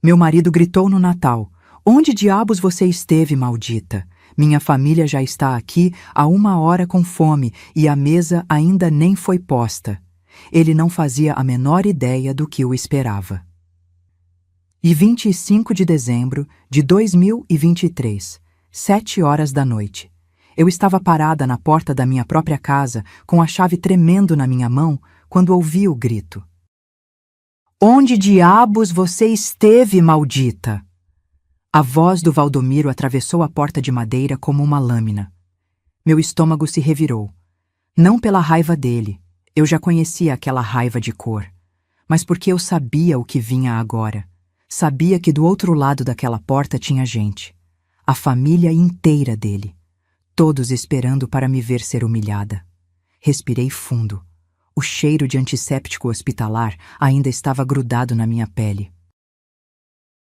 Meu marido gritou no Natal: "Onde diabos você esteve, maldita? Minha família já está aqui há 1 hora com fome e a mesa ainda nem foi posta." Ele não fazia a menor ideia do que o esperava. E 25 de dezembro de 2023, 7 horas da noite. Eu estava parada na porta da minha própria casa, com a chave tremendo na minha mão, quando ouvi o grito: "Onde diabos você esteve, maldita?" A voz do Valdomiro atravessou a porta de madeira como uma lâmina. Meu estômago se revirou. Não pela raiva dele, eu já conhecia aquela raiva de cor, mas porque eu sabia o que vinha agora. Sabia que do outro lado daquela porta tinha gente. A família inteira dele. Todos esperando para me ver ser humilhada. Respirei fundo. O cheiro de antisséptico hospitalar ainda estava grudado na minha pele.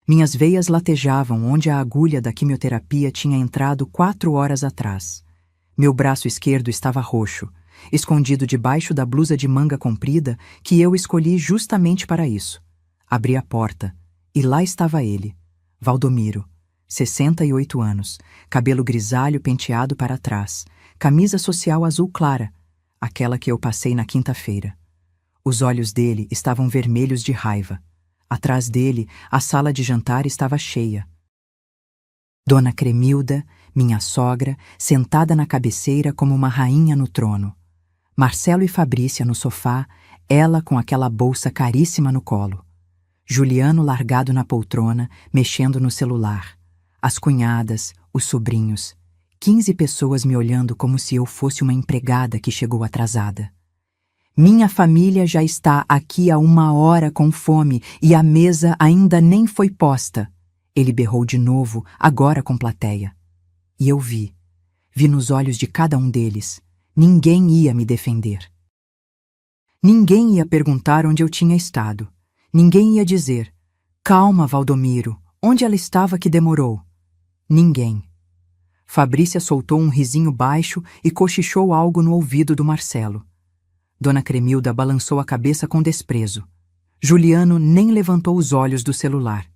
Minhas veias latejavam onde a agulha da quimioterapia tinha entrado 4 horas atrás. Meu braço esquerdo estava roxo, escondido debaixo da blusa de manga comprida que eu escolhi justamente para isso. Abri a porta e lá estava ele, Valdomiro, 68 anos, cabelo grisalho penteado para trás, camisa social azul clara, aquela que eu passei na quinta-feira. Os olhos dele estavam vermelhos de raiva. Atrás dele, a sala de jantar estava cheia. Dona Cremilda, minha sogra, sentada na cabeceira como uma rainha no trono. Marcelo e Fabrícia no sofá, ela com aquela bolsa caríssima no colo. Juliano largado na poltrona, mexendo no celular. As cunhadas, os sobrinhos. 15 pessoas me olhando como se eu fosse uma empregada que chegou atrasada. Minha família já está aqui há 1 hora com fome e a mesa ainda nem foi posta. Ele berrou de novo, agora com plateia. E eu vi nos olhos de cada um deles. Ninguém ia me defender. Ninguém ia perguntar onde eu tinha estado. Ninguém ia dizer: "Calma, Valdomiro, onde ela estava que demorou?" Ninguém. Fabrícia soltou um risinho baixo e cochichou algo no ouvido do Marcelo. Dona Cremilda balançou a cabeça com desprezo. Juliano nem levantou os olhos do celular.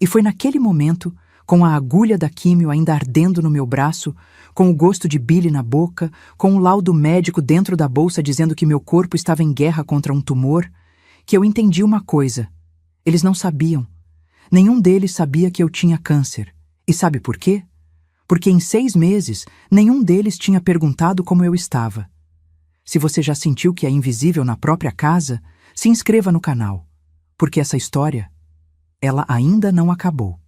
E foi naquele momento, com a agulha da químio ainda ardendo no meu braço, com o gosto de bile na boca, com o laudo médico dentro da bolsa dizendo que meu corpo estava em guerra contra um tumor, que eu entendi uma coisa. Eles não sabiam. Nenhum deles sabia que eu tinha câncer. E sabe por quê? Porque em 6 meses, nenhum deles tinha perguntado como eu estava. Se você já sentiu que é invisível na própria casa, se inscreva no canal, porque essa história, ela ainda não acabou.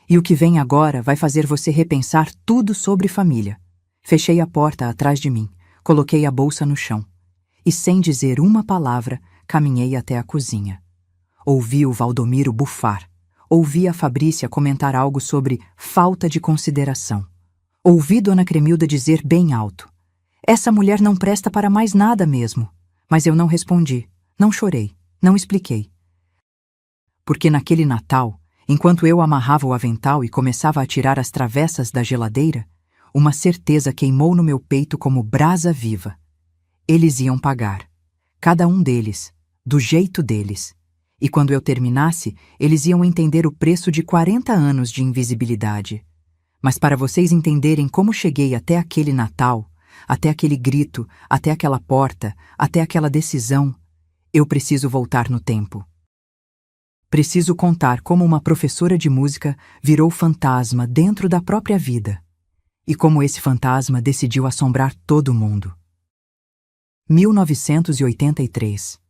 E o que vem agora vai fazer você repensar tudo sobre família. Fechei a porta atrás de mim, coloquei a bolsa no chão e, sem dizer uma palavra, caminhei até a cozinha. Ouvi o Valdomiro bufar, ouvi a Fabrícia comentar algo sobre falta de consideração. Ouvi Dona Cremilda dizer bem alto: "Essa mulher não presta para mais nada mesmo." Mas eu não respondi, não chorei, não expliquei. Porque naquele Natal, enquanto eu amarrava o avental e começava a tirar as travessas da geladeira, uma certeza queimou no meu peito como brasa viva. Eles iam pagar. Cada um deles, do jeito deles. E quando eu terminasse, eles iam entender o preço de 40 anos de invisibilidade. Mas para vocês entenderem como cheguei até aquele Natal, até aquele grito, até aquela porta, até aquela decisão, eu preciso voltar no tempo. Preciso contar como uma professora de música virou fantasma dentro da própria vida. E como esse fantasma decidiu assombrar todo mundo. 1983.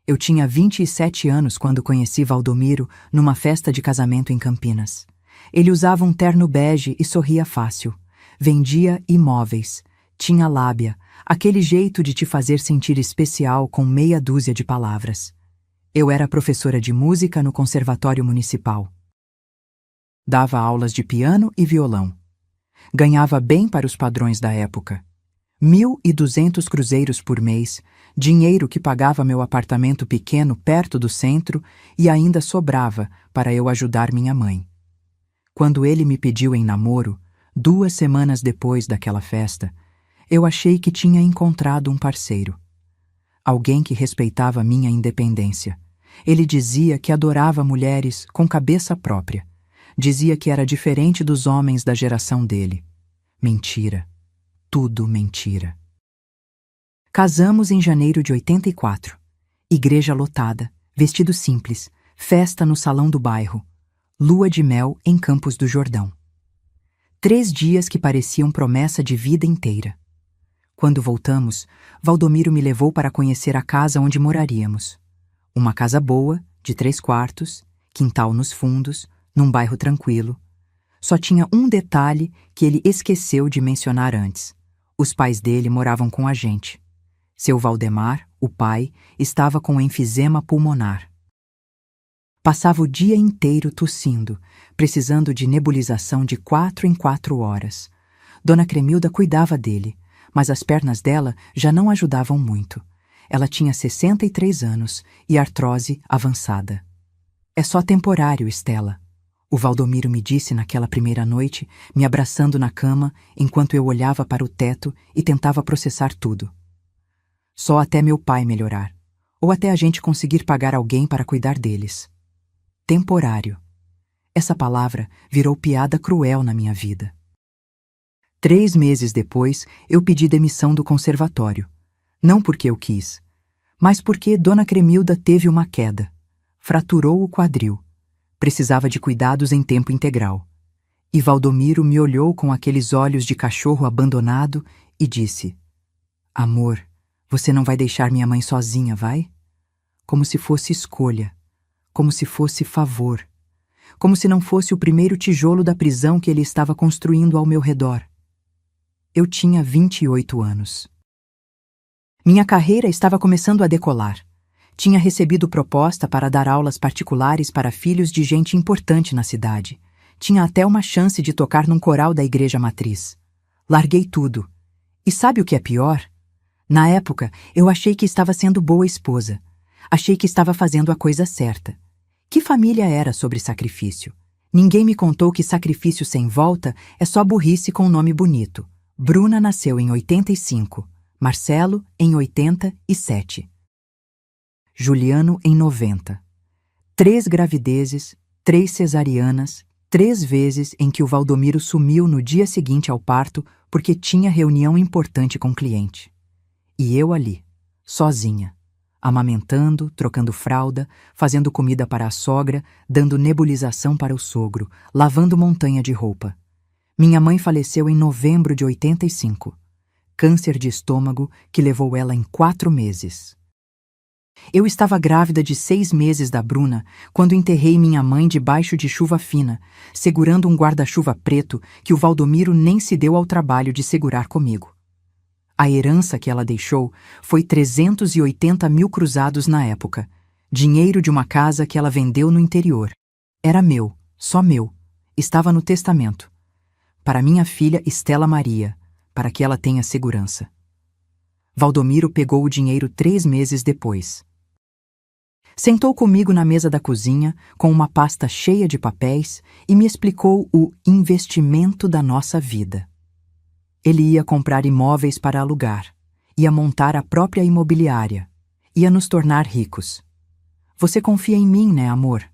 Eu tinha 27 anos quando conheci Valdomiro numa festa de casamento em Campinas. Ele usava um terno bege e sorria fácil. Vendia imóveis. Tinha lábia, aquele jeito de te fazer sentir especial com meia dúzia de palavras. Eu era professora de música no Conservatório Municipal. Dava aulas de piano e violão. Ganhava bem para os padrões da época. 1.200 cruzeiros por mês, dinheiro que pagava meu apartamento pequeno perto do centro e ainda sobrava para eu ajudar minha mãe. Quando ele me pediu em namoro, 2 semanas depois daquela festa, eu achei que tinha encontrado um parceiro. Alguém que respeitava minha independência, Ele dizia que adorava mulheres com cabeça própria. Dizia que era diferente dos homens da geração dele. Mentira. Tudo mentira. Casamos em janeiro de 84. Igreja lotada, vestido simples, festa no salão do bairro, lua de mel em Campos do Jordão. 3 dias que pareciam promessa de vida inteira. Quando voltamos, Valdomiro me levou para conhecer a casa onde moraríamos. Uma casa boa, de 3 quartos, quintal nos fundos, num bairro tranquilo. Só tinha um detalhe que ele esqueceu de mencionar antes. Os pais dele moravam com a gente. Seu Valdemar, o pai, estava com enfisema pulmonar. Passava o dia inteiro tossindo, precisando de nebulização de 4 em 4 horas. Dona Cremilda cuidava dele, mas as pernas dela já não ajudavam muito. Ela tinha 63 anos e artrose avançada. É só temporário, Estela. O Valdomiro me disse naquela primeira noite, me abraçando na cama, enquanto eu olhava para o teto e tentava processar tudo. Só até meu pai melhorar, ou até a gente conseguir pagar alguém para cuidar deles. Temporário. Essa palavra virou piada cruel na minha vida. 3 meses depois, eu pedi demissão do conservatório. Não porque eu quis, mas porque Dona Cremilda teve uma queda. Fraturou o quadril. Precisava de cuidados em tempo integral. E Valdomiro me olhou com aqueles olhos de cachorro abandonado e disse: Amor, você não vai deixar minha mãe sozinha, vai? Como se fosse escolha. Como se fosse favor. Como se não fosse o primeiro tijolo da prisão que ele estava construindo ao meu redor. Eu tinha 28 anos. Minha carreira estava começando a decolar. Tinha recebido proposta para dar aulas particulares para filhos de gente importante na cidade. Tinha até uma chance de tocar num coral da igreja matriz. Larguei tudo. E sabe o que é pior? Na época, eu achei que estava sendo boa esposa. Achei que estava fazendo a coisa certa. Que família era sobre sacrifício? Ninguém me contou que sacrifício sem volta é só burrice com nome bonito. Bruna nasceu em 85, Marcelo em 87, Juliano em 90. 3 gravidezes, 3 cesarianas, 3 vezes em que o Valdomiro sumiu no dia seguinte ao parto porque tinha reunião importante com o cliente. E eu ali, sozinha, amamentando, trocando fralda, fazendo comida para a sogra, dando nebulização para o sogro, lavando montanha de roupa. Minha mãe faleceu em novembro de 85. Câncer de estômago que levou ela em 4 meses. Eu estava grávida de 6 meses da Bruna quando enterrei minha mãe debaixo de chuva fina, segurando um guarda-chuva preto que o Valdomiro nem se deu ao trabalho de segurar comigo. A herança que ela deixou foi 380 mil cruzados na época, dinheiro de uma casa que ela vendeu no interior. Era meu, só meu, estava no testamento. Para minha filha Estela Maria, para que ela tenha segurança. Valdomiro pegou o dinheiro 3 meses depois. Sentou comigo na mesa da cozinha, com uma pasta cheia de papéis, e me explicou o investimento da nossa vida. Ele ia comprar imóveis para alugar, ia montar a própria imobiliária, ia nos tornar ricos. Você confia em mim, né, amor?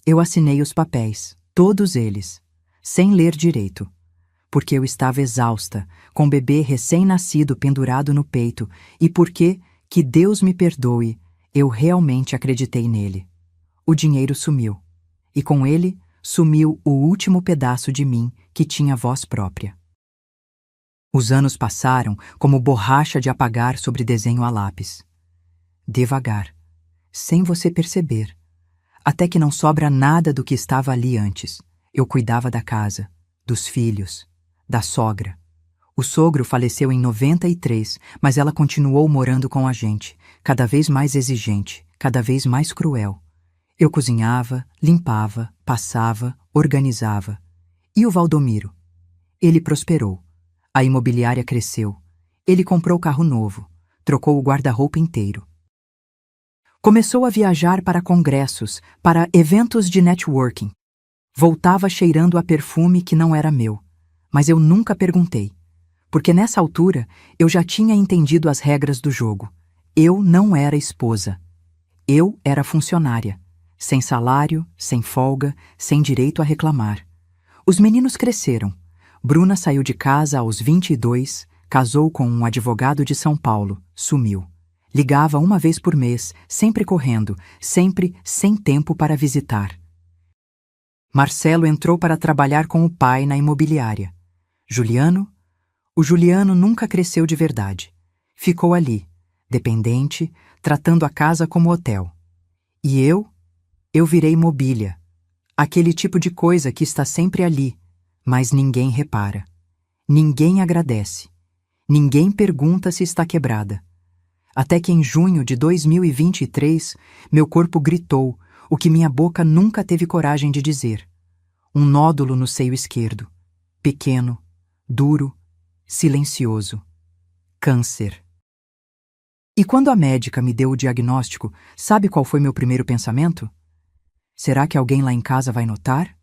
Eu assinei os papéis, todos eles, sem ler direito, porque eu estava exausta, com o bebê recém-nascido pendurado no peito, e porque, que Deus me perdoe, eu realmente acreditei nele. O dinheiro sumiu, e com ele sumiu o último pedaço de mim que tinha voz própria. Os anos passaram como borracha de apagar sobre desenho a lápis. Devagar, sem você perceber, até que não sobra nada do que estava ali antes. Eu cuidava da casa, dos filhos, da sogra. O sogro faleceu em 93, mas ela continuou morando com a gente, cada vez mais exigente, cada vez mais cruel. Eu cozinhava, limpava, passava, organizava. E o Valdomiro? Ele prosperou. A imobiliária cresceu. Ele comprou carro novo, trocou o guarda-roupa inteiro. Começou a viajar para congressos, para eventos de networking. Voltava cheirando a perfume que não era meu, mas eu nunca perguntei, porque nessa altura eu já tinha entendido as regras do jogo. Eu não era esposa. Eu era funcionária, sem salário, sem folga, sem direito a reclamar. Os meninos cresceram. Bruna saiu de casa aos 22, casou com um advogado de São Paulo, sumiu. Ligava uma vez por mês, sempre correndo, sempre sem tempo para visitar. Marcelo entrou para trabalhar com o pai na imobiliária. Juliano? O Juliano nunca cresceu de verdade. Ficou ali, dependente, tratando a casa como hotel. E eu virei mobília. Aquele tipo de coisa que está sempre ali, mas ninguém repara. Ninguém agradece. Ninguém pergunta se está quebrada. Até que em junho de 2023, meu corpo gritou o que minha boca nunca teve coragem de dizer. Um nódulo no seio esquerdo. Pequeno, duro, silencioso. Câncer. E quando a médica me deu o diagnóstico, sabe qual foi meu primeiro pensamento? Será que alguém lá em casa vai notar?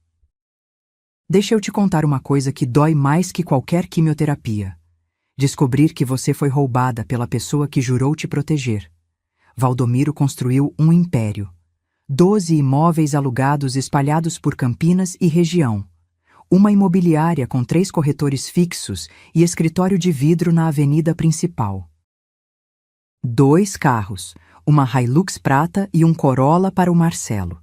Deixa eu te contar uma coisa que dói mais que qualquer quimioterapia. Descobrir que você foi roubada pela pessoa que jurou te proteger. Valdomiro construiu um império. 12 imóveis alugados espalhados por Campinas e região. Uma imobiliária com 3 corretores fixos e escritório de vidro na avenida principal. 2 carros, uma Hilux prata e um Corolla para o Marcelo.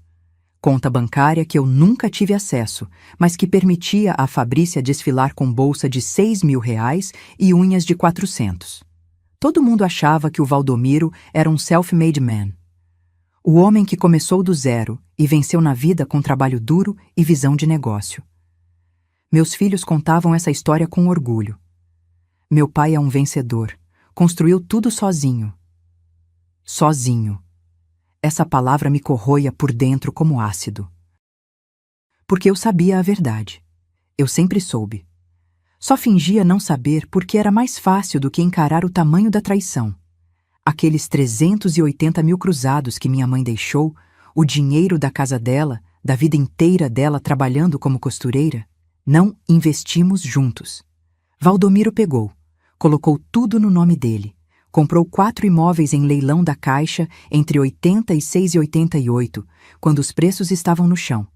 Conta bancária que eu nunca tive acesso, mas que permitia a Fabrícia desfilar com bolsa de R$ 6.000 e unhas de 400. Todo mundo achava que o Valdomiro era um self-made man. O homem que começou do zero e venceu na vida com trabalho duro e visão de negócio. Meus filhos contavam essa história com orgulho. Meu pai é um vencedor. Construiu tudo sozinho. Sozinho. Essa palavra me corroia por dentro como ácido. Porque eu sabia a verdade. Eu sempre soube. Só fingia não saber porque era mais fácil do que encarar o tamanho da traição. Aqueles 380 mil cruzados que minha mãe deixou, o dinheiro da casa dela, da vida inteira dela trabalhando como costureira, não investimos juntos. Valdomiro pegou, colocou tudo no nome dele. Comprou 4 imóveis em leilão da Caixa entre 86 e 88, quando os preços estavam no chão.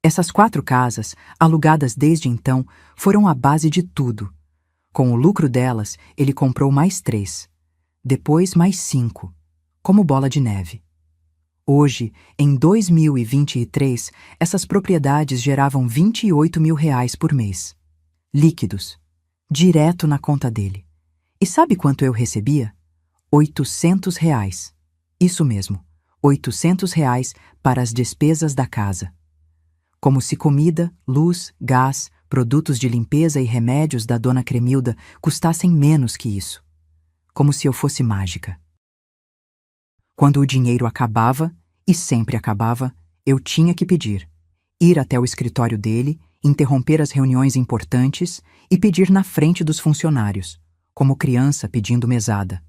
Essas 4 casas, alugadas desde então, foram a base de tudo. Com o lucro delas, ele comprou mais 3. Depois mais 5, como bola de neve. Hoje, em 2023, essas propriedades geravam R$ 28.000 por mês. Líquidos. Direto na conta dele. E sabe quanto eu recebia? R$ 800. Isso mesmo, R$ 800 para as despesas da casa. Como se comida, luz, gás, produtos de limpeza e remédios da dona Cremilda custassem menos que isso. Como se eu fosse mágica. Quando o dinheiro acabava, e sempre acabava, eu tinha que pedir. Ir até o escritório dele, interromper as reuniões importantes e pedir na frente dos funcionários, como criança pedindo mesada.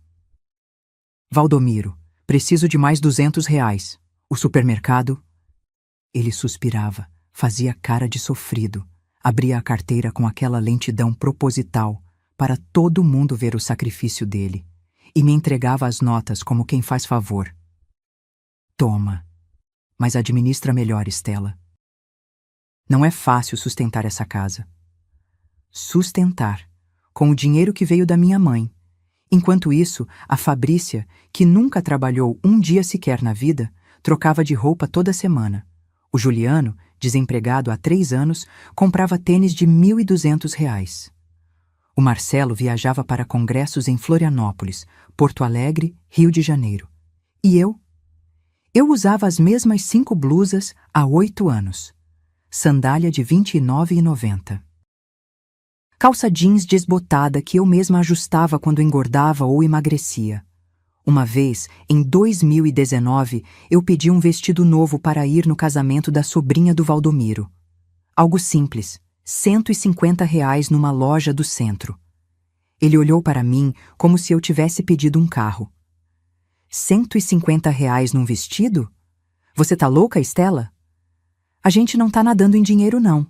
Valdomiro, preciso de mais R$ 200. O supermercado? Ele suspirava, fazia cara de sofrido, abria a carteira com aquela lentidão proposital para todo mundo ver o sacrifício dele, e me entregava as notas como quem faz favor. Toma, mas administra melhor, Estela. Não é fácil sustentar essa casa. Sustentar, com o dinheiro que veio da minha mãe. Enquanto isso, a Fabrícia, que nunca trabalhou um dia sequer na vida, trocava de roupa toda semana. O Juliano, desempregado há 3 anos, comprava tênis de R$ 1.200. O Marcelo viajava para congressos em Florianópolis, Porto Alegre, Rio de Janeiro. E eu? Eu usava as mesmas 5 blusas há 8 anos. Sandália de R$ 29,90. Calça jeans desbotada que eu mesma ajustava quando engordava ou emagrecia. Uma vez, em 2019, eu pedi um vestido novo para ir no casamento da sobrinha do Valdomiro. Algo simples, R$ 150 numa loja do centro. Ele olhou para mim como se eu tivesse pedido um carro. R$ 150 num vestido? Você tá louca, Estela? A gente não tá nadando em dinheiro, não.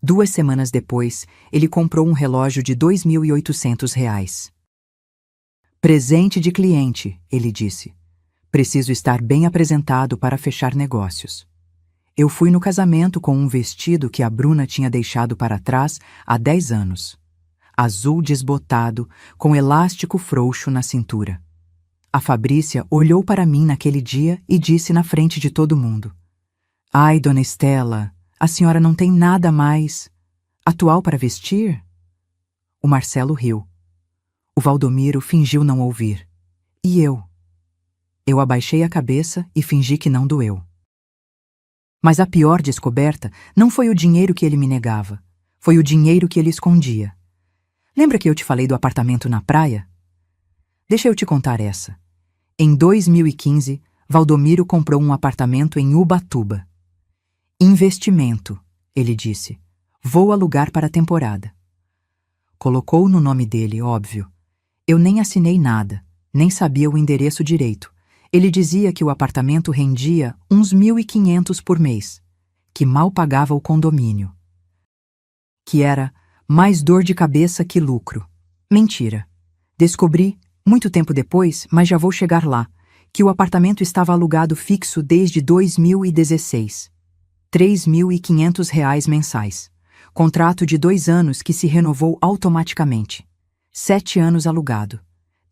2 semanas depois, ele comprou um relógio de R$ 2.800. Presente de cliente, ele disse. Preciso estar bem apresentado para fechar negócios. Eu fui no casamento com um vestido que a Bruna tinha deixado para trás há 10 anos. Azul desbotado, com elástico frouxo na cintura. A Fabrícia olhou para mim naquele dia e disse na frente de todo mundo: "Ai, dona Estela, a senhora não tem nada mais atual para vestir?" O Marcelo riu. O Valdomiro fingiu não ouvir. E eu? Eu abaixei a cabeça e fingi que não doeu. Mas a pior descoberta não foi o dinheiro que ele me negava, foi o dinheiro que ele escondia. Lembra que eu te falei do apartamento na praia? Deixa eu te contar essa. Em 2015, Valdomiro comprou um apartamento em Ubatuba. "Investimento", ele disse. "Vou alugar para a temporada." Colocou no nome dele, óbvio. Eu nem assinei nada, nem sabia o endereço direito. Ele dizia que o apartamento rendia uns 1.500 por mês, que mal pagava o condomínio. Que era mais dor de cabeça que lucro. Mentira. Descobri, muito tempo depois, mas já vou chegar lá, que o apartamento estava alugado fixo desde 2016. R$ 3.500 mensais. Contrato de 2 anos que se renovou automaticamente. 7 anos alugado.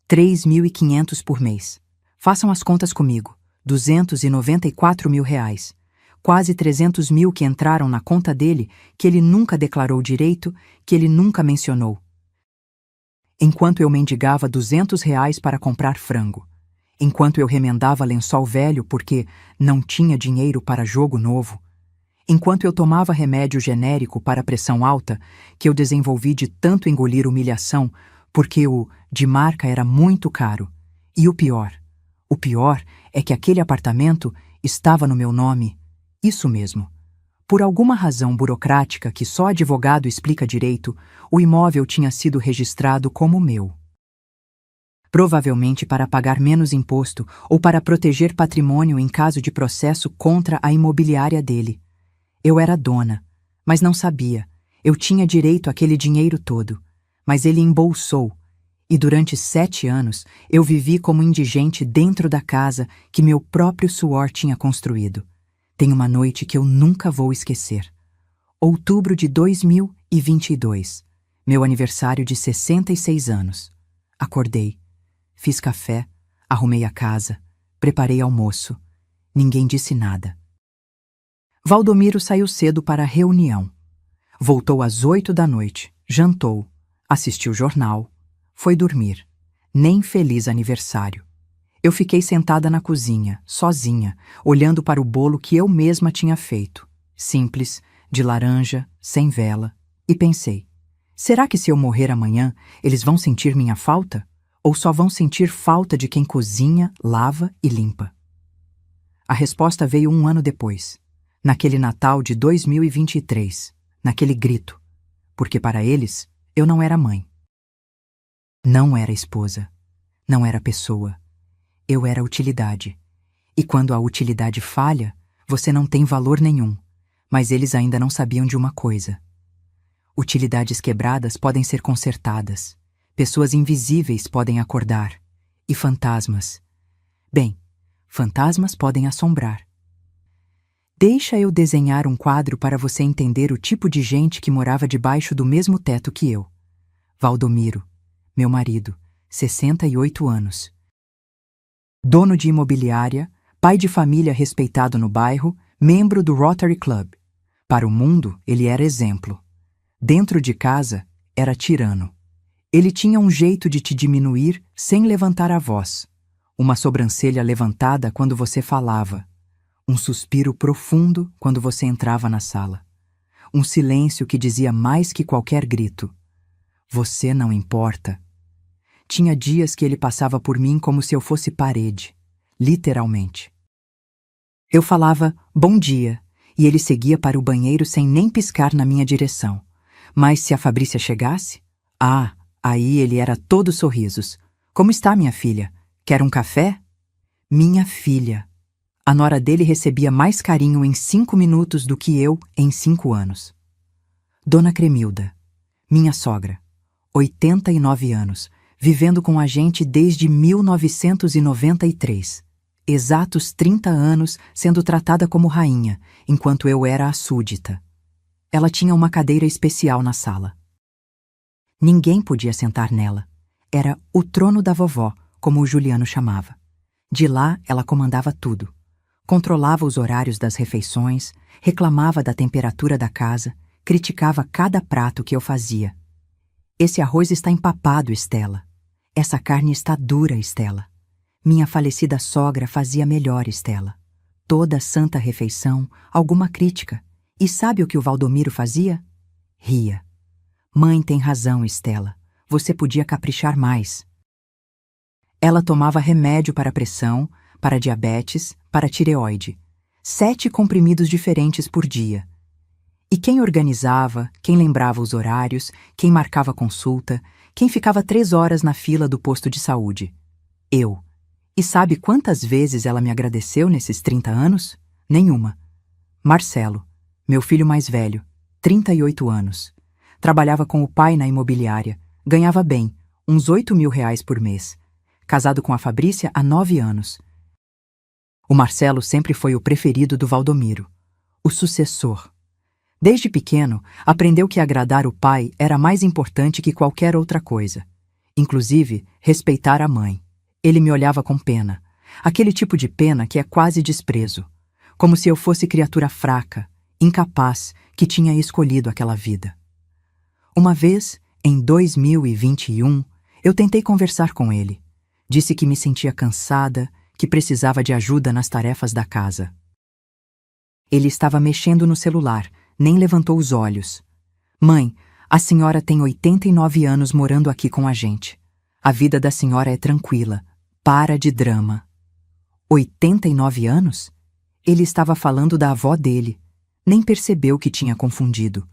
3.500 por mês. Façam as contas comigo. R$ 294.000. Quase 300 mil que entraram na conta dele, que ele nunca declarou direito, que ele nunca mencionou. Enquanto eu mendigava R$ 200 para comprar frango. Enquanto eu remendava lençol velho porque não tinha dinheiro para jogo novo. Enquanto eu tomava remédio genérico para pressão alta, que eu desenvolvi de tanto engolir humilhação, porque o de marca era muito caro. E o pior é que aquele apartamento estava no meu nome. Isso mesmo. Por alguma razão burocrática que só advogado explica direito, o imóvel tinha sido registrado como meu. Provavelmente para pagar menos imposto ou para proteger patrimônio em caso de processo contra a imobiliária dele. Eu era dona, mas não sabia. Eu tinha direito àquele dinheiro todo, mas ele embolsou. E durante 7 anos eu vivi como indigente dentro da casa que meu próprio suor tinha construído. Tem uma noite que eu nunca vou esquecer. Outubro de 2022, meu aniversário de 66 anos. Acordei, fiz café, arrumei a casa, preparei almoço. Ninguém disse nada. Valdomiro saiu cedo para a reunião. Voltou às 8 da noite, jantou, assistiu jornal, foi dormir. Nem feliz aniversário. Eu fiquei sentada na cozinha, sozinha, olhando para o bolo que eu mesma tinha feito. Simples, de laranja, sem vela. E pensei, será que se eu morrer amanhã, eles vão sentir minha falta? Ou só vão sentir falta de quem cozinha, lava e limpa? A resposta veio 1 ano depois. Naquele Natal de 2023, naquele grito, porque para eles eu não era mãe. Não era esposa, não era pessoa, eu era utilidade. E quando a utilidade falha, você não tem valor nenhum, mas eles ainda não sabiam de uma coisa. Utilidades quebradas podem ser consertadas, pessoas invisíveis podem acordar, e fantasmas. Bem, fantasmas podem assombrar. Deixa eu desenhar um quadro para você entender o tipo de gente que morava debaixo do mesmo teto que eu. Valdomiro, meu marido, 68 anos. Dono de imobiliária, pai de família respeitado no bairro, membro do Rotary Club. Para o mundo, ele era exemplo. Dentro de casa, era tirano. Ele tinha um jeito de te diminuir sem levantar a voz. Uma sobrancelha levantada quando você falava. Um suspiro profundo quando você entrava na sala. Um silêncio que dizia mais que qualquer grito. Você não importa. Tinha dias que ele passava por mim como se eu fosse parede, literalmente. Eu falava, bom dia, e ele seguia para o banheiro sem nem piscar na minha direção. Mas se a Fabrícia chegasse? Aí ele era todo sorrisos. Como está, minha filha? Quer um café? Minha filha. A nora dele recebia mais carinho em 5 minutos do que eu em 5 anos. Dona Cremilda, minha sogra, 89 anos, vivendo com a gente desde 1993. exatos 30 anos sendo tratada como rainha, enquanto eu era a súdita. Ela tinha uma cadeira especial na sala. Ninguém podia sentar nela. Era o trono da vovó, como o Juliano chamava. De lá, ela comandava tudo. Controlava os horários das refeições, reclamava da temperatura da casa, criticava cada prato que eu fazia. Esse arroz está empapado, Estela. Essa carne está dura, Estela. Minha falecida sogra fazia melhor, Estela. Toda santa refeição, alguma crítica. E sabe o que o Valdomiro fazia? Ria. Mãe tem razão, Estela. Você podia caprichar mais. Ela tomava remédio para pressão, para diabetes, para tireoide. 7 comprimidos diferentes por dia. E quem organizava, quem lembrava os horários, quem marcava consulta, quem ficava 3 horas na fila do posto de saúde? Eu. E sabe quantas vezes ela me agradeceu nesses 30 anos? Nenhuma. Marcelo, meu filho mais velho, 38 anos. Trabalhava com o pai na imobiliária, ganhava bem, uns 8.000 por mês. Casado com a Fabrícia há 9 anos. O Marcelo sempre foi o preferido do Valdomiro, o sucessor. Desde pequeno, aprendeu que agradar o pai era mais importante que qualquer outra coisa, inclusive respeitar a mãe. Ele me olhava com pena, aquele tipo de pena que é quase desprezo, como se eu fosse criatura fraca, incapaz, que tinha escolhido aquela vida. Uma vez, em 2021, eu tentei conversar com ele. Disse que me sentia cansada, que precisava de ajuda nas tarefas da casa. Ele estava mexendo no celular, nem levantou os olhos. Mãe, a senhora tem 89 anos morando aqui com a gente. A vida da senhora é tranquila. Para de drama. 89 anos? Ele estava falando da avó dele. Nem percebeu que tinha confundido.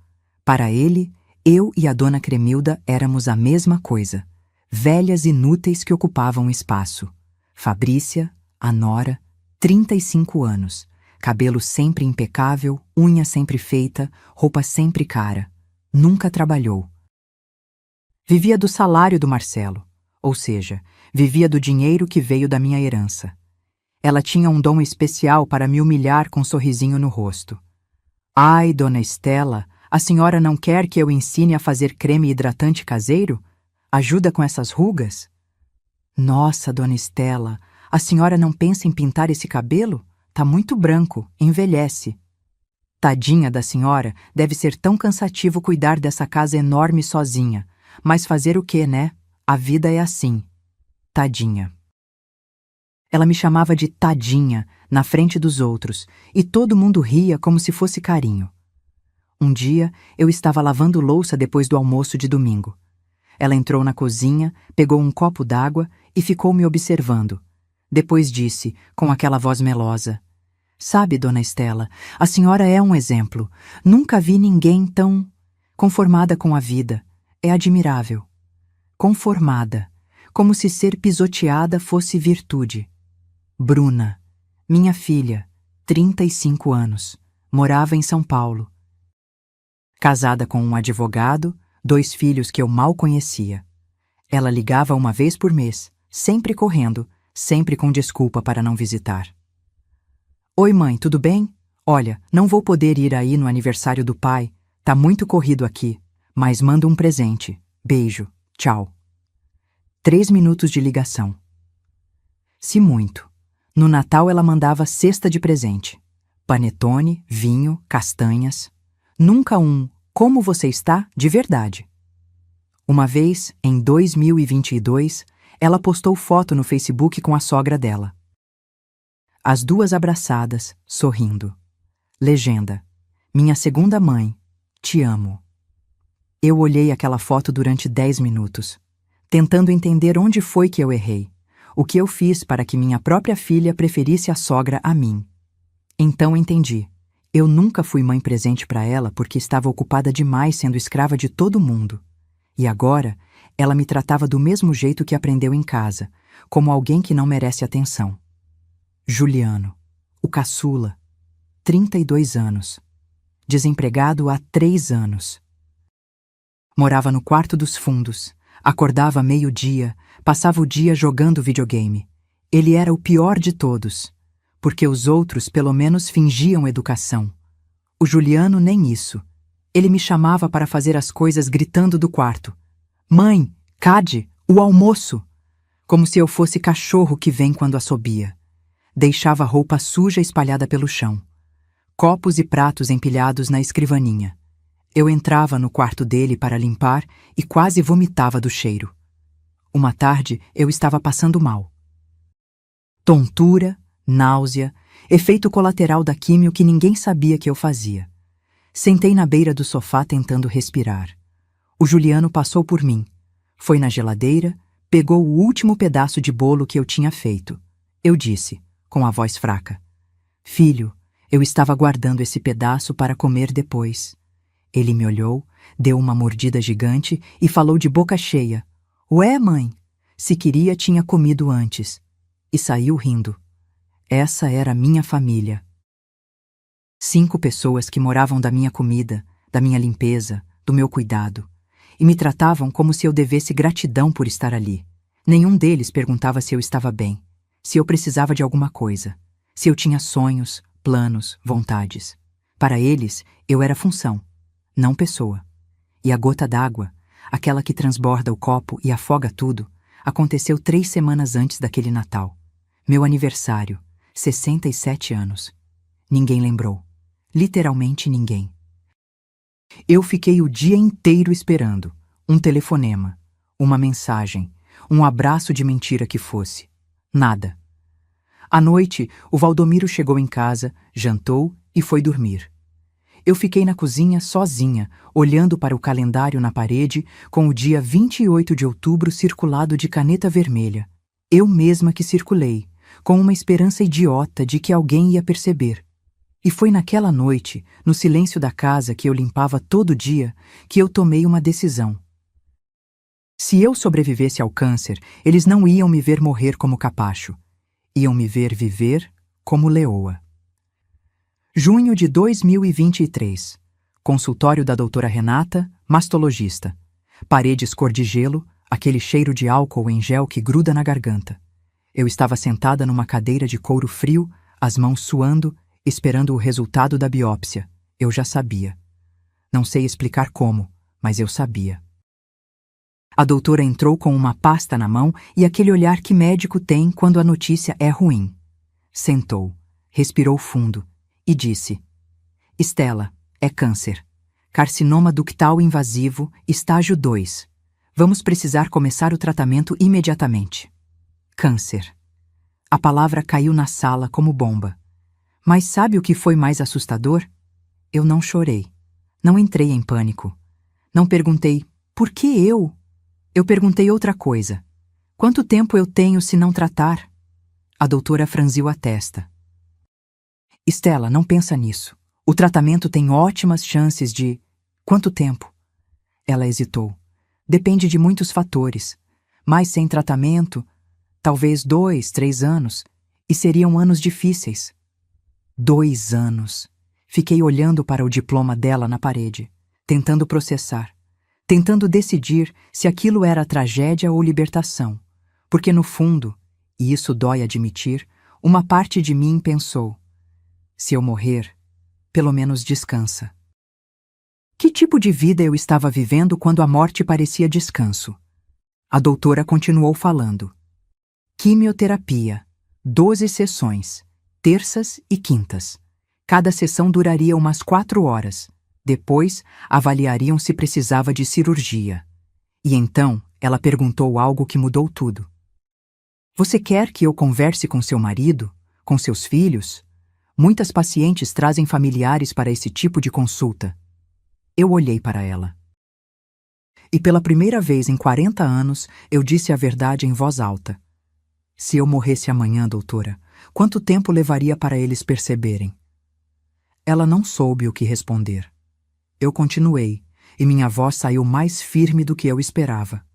Para ele, eu e a dona Cremilda éramos a mesma coisa. Velhas inúteis que ocupavam espaço. Fabrícia, a nora, 35 anos. Cabelo sempre impecável, unha sempre feita, roupa sempre cara. Nunca trabalhou. Vivia do salário do Marcelo, ou seja, vivia do dinheiro que veio da minha herança. Ela tinha um dom especial para me humilhar com um sorrisinho no rosto. Ai, dona Estela, a senhora não quer que eu ensine a fazer creme hidratante caseiro? Ajuda com essas rugas? Nossa, dona Estela, a senhora não pensa em pintar esse cabelo? Tá muito branco, envelhece. Tadinha da senhora, deve ser tão cansativo cuidar dessa casa enorme sozinha. Mas fazer o quê, né? A vida é assim. Tadinha. Ela me chamava de tadinha na frente dos outros, e todo mundo ria como se fosse carinho. Um dia, eu estava lavando louça depois do almoço de domingo. Ela entrou na cozinha, pegou um copo d'água e ficou me observando. Depois disse, com aquela voz melosa: Sabe, dona Estela, a senhora é um exemplo. Nunca vi ninguém tão conformada com a vida. É admirável. Conformada, como se ser pisoteada fosse virtude. Bruna, minha filha, 35 anos, morava em São Paulo. Casada com um advogado, 2 filhos que eu mal conhecia. Ela ligava uma vez por mês, sempre correndo, sempre com desculpa para não visitar. Oi, mãe, tudo bem? Olha, não vou poder ir aí no aniversário do pai. Tá muito corrido aqui, mas mando um presente. Beijo, tchau. 3 minutos de ligação. Se muito. No Natal ela mandava cesta de presente. Panetone, vinho, castanhas. Nunca um "como você está?" de verdade. Uma vez, em 2022, ela postou foto no Facebook com a sogra dela. As duas abraçadas, sorrindo. Legenda: Minha segunda mãe, te amo. Eu olhei aquela foto durante 10 minutos, tentando entender onde foi que eu errei, o que eu fiz para que minha própria filha preferisse a sogra a mim. Então entendi. Eu nunca fui mãe presente para ela porque estava ocupada demais sendo escrava de todo mundo. E agora, ela me tratava do mesmo jeito que aprendeu em casa, como alguém que não merece atenção. Juliano, o caçula, 32 anos. Desempregado há 3 anos. Morava no quarto dos fundos, acordava meio-dia, passava o dia jogando videogame. Ele era o pior de todos, porque os outros pelo menos fingiam educação. O Juliano nem isso. Ele me chamava para fazer as coisas gritando do quarto. Mãe, Cade, o almoço! Como se eu fosse cachorro que vem quando assobia. Deixava roupa suja espalhada pelo chão. Copos e pratos empilhados na escrivaninha. Eu entrava no quarto dele para limpar e quase vomitava do cheiro. Uma tarde eu estava passando mal. Tontura, náusea, efeito colateral da químio que ninguém sabia que eu fazia. Sentei na beira do sofá tentando respirar. O Juliano passou por mim. Foi na geladeira, pegou o último pedaço de bolo que eu tinha feito. Eu disse, com a voz fraca: Filho, eu estava guardando esse pedaço para comer depois. Ele me olhou, deu uma mordida gigante e falou de boca cheia: Ué, mãe, se queria tinha comido antes. E saiu rindo. Essa era a minha família. 5 pessoas que moravam da minha comida, da minha limpeza, do meu cuidado, e me tratavam como se eu devesse gratidão por estar ali. Nenhum deles perguntava se eu estava bem, se eu precisava de alguma coisa, se eu tinha sonhos, planos, vontades. Para eles, eu era função, não pessoa. E a gota d'água, aquela que transborda o copo e afoga tudo, aconteceu 3 semanas antes daquele Natal. Meu aniversário, 67 anos. Ninguém lembrou. Literalmente ninguém. Eu fiquei o dia inteiro esperando. Um telefonema, uma mensagem, um abraço de mentira que fosse. Nada. À noite, o Valdomiro chegou em casa, jantou e foi dormir. Eu fiquei na cozinha sozinha, olhando para o calendário na parede, com o dia 28 de outubro circulado de caneta vermelha. Eu mesma que circulei, com uma esperança idiota de que alguém ia perceber. E foi naquela noite, no silêncio da casa que eu limpava todo dia, que eu tomei uma decisão. Se eu sobrevivesse ao câncer, eles não iam me ver morrer como capacho. Iam me ver viver como leoa. Junho de 2023. Consultório da doutora Renata, mastologista. Paredes cor de gelo, aquele cheiro de álcool em gel que gruda na garganta. Eu estava sentada numa cadeira de couro frio, as mãos suando, esperando o resultado da biópsia. Eu já sabia. Não sei explicar como, mas eu sabia. A doutora entrou com uma pasta na mão e aquele olhar que médico tem quando a notícia é ruim. Sentou, respirou fundo e disse: Estela, é câncer. Carcinoma ductal invasivo, estágio 2. Vamos precisar começar o tratamento imediatamente. Câncer. A palavra caiu na sala como bomba. Mas sabe o que foi mais assustador? Eu não chorei. Não entrei em pânico. Não perguntei, por que eu? Eu perguntei outra coisa. Quanto tempo eu tenho se não tratar? A doutora franziu a testa. Estela, não pensa nisso. O tratamento tem ótimas chances de... Quanto tempo? Ela hesitou. Depende de muitos fatores. Mas sem tratamento, talvez 2, 3 anos. E seriam anos difíceis. 2 anos. Fiquei olhando para o diploma dela na parede, tentando processar, tentando decidir se aquilo era tragédia ou libertação. Porque no fundo, e isso dói admitir, uma parte de mim pensou: se eu morrer, pelo menos descansa. Que tipo de vida eu estava vivendo quando a morte parecia descanso? A doutora continuou falando. Quimioterapia, 12 sessões, terças e quintas. Cada sessão duraria umas 4 horas. Depois, avaliariam se precisava de cirurgia. E então, ela perguntou algo que mudou tudo. Você quer que eu converse com seu marido? Com seus filhos? Muitas pacientes trazem familiares para esse tipo de consulta. Eu olhei para ela. E pela primeira vez em 40 anos, eu disse a verdade em voz alta. Se eu morresse amanhã, doutora, quanto tempo levaria para eles perceberem? Ela não soube o que responder. Eu continuei, e minha voz saiu mais firme do que eu esperava.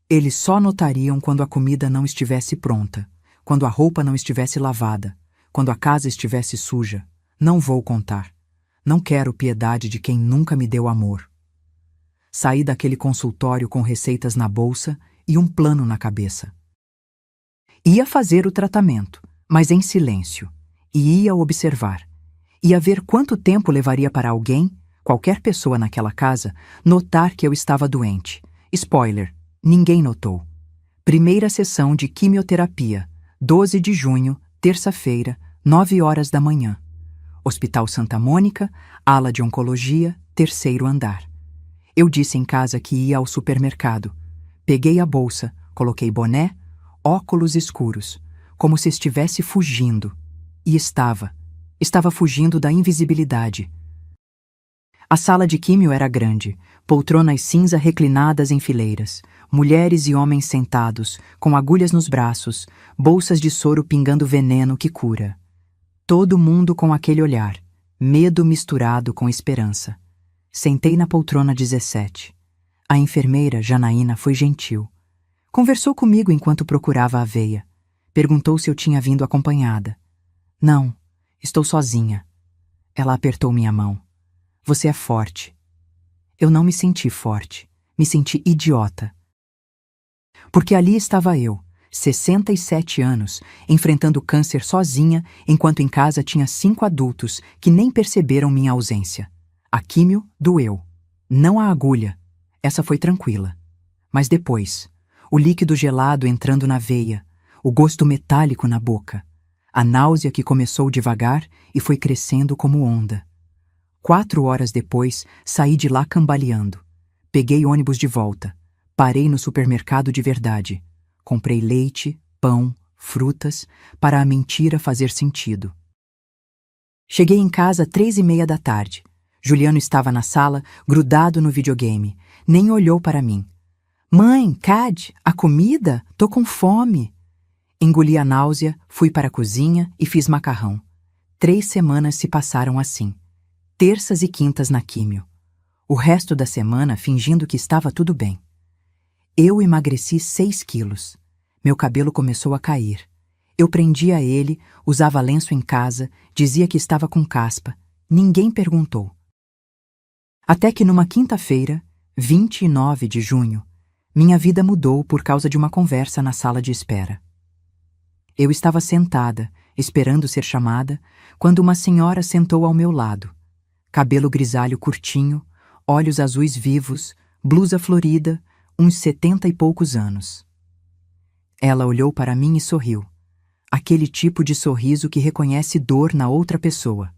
Eles só notariam quando a comida não estivesse pronta, quando a roupa não estivesse lavada, quando a casa estivesse suja. Não vou contar. Não quero piedade de quem nunca me deu amor. Saí daquele consultório com receitas na bolsa e um plano na cabeça. Ia fazer o tratamento, mas em silêncio, e ia observar. Ia ver quanto tempo levaria para alguém, qualquer pessoa naquela casa, notar que eu estava doente. Spoiler, ninguém notou. Primeira sessão de quimioterapia, 12 de junho, terça-feira, 9 horas da manhã. Hospital Santa Mônica, ala de oncologia, terceiro andar. Eu disse em casa que ia ao supermercado. Peguei a bolsa, coloquei boné, óculos escuros, como se estivesse fugindo. E estava fugindo da invisibilidade. A sala de químio era grande, poltronas cinza reclinadas em fileiras, mulheres e homens sentados, com agulhas nos braços, bolsas de soro pingando veneno que cura. Todo mundo com aquele olhar, medo misturado com esperança. Sentei na poltrona 17. A enfermeira, Janaína, foi gentil. Conversou comigo enquanto procurava a veia. Perguntou se eu tinha vindo acompanhada. Não, estou sozinha. Ela apertou minha mão. Você é forte. Eu não me senti forte. Me senti idiota. Porque ali estava eu, 67 anos, enfrentando câncer sozinha, enquanto em casa tinha 5 adultos que nem perceberam minha ausência. A químio doeu. Não a agulha. Essa foi tranquila. Mas depois, o líquido gelado entrando na veia, o gosto metálico na boca, a náusea que começou devagar e foi crescendo como onda. 4 horas depois, saí de lá cambaleando. Peguei ônibus de volta. Parei no supermercado de verdade. Comprei leite, pão, frutas, para a mentira fazer sentido. Cheguei em casa 3:30 da tarde. Juliano estava na sala, grudado no videogame. Nem olhou para mim. Mãe, Cad, a comida? Tô com fome. Engoli a náusea, fui para a cozinha e fiz macarrão. 3 semanas se passaram assim. Terças e quintas na químio. O resto da semana fingindo que estava tudo bem. Eu emagreci 6 quilos. Meu cabelo começou a cair. Eu prendia ele, usava lenço em casa, dizia que estava com caspa. Ninguém perguntou. Até que numa quinta-feira, 29 de junho, minha vida mudou por causa de uma conversa na sala de espera. Eu estava sentada, esperando ser chamada, quando uma senhora sentou ao meu lado. Cabelo grisalho curtinho, olhos azuis vivos, blusa florida, uns 70 e poucos anos. Ela olhou para mim e sorriu. Aquele tipo de sorriso que reconhece dor na outra pessoa.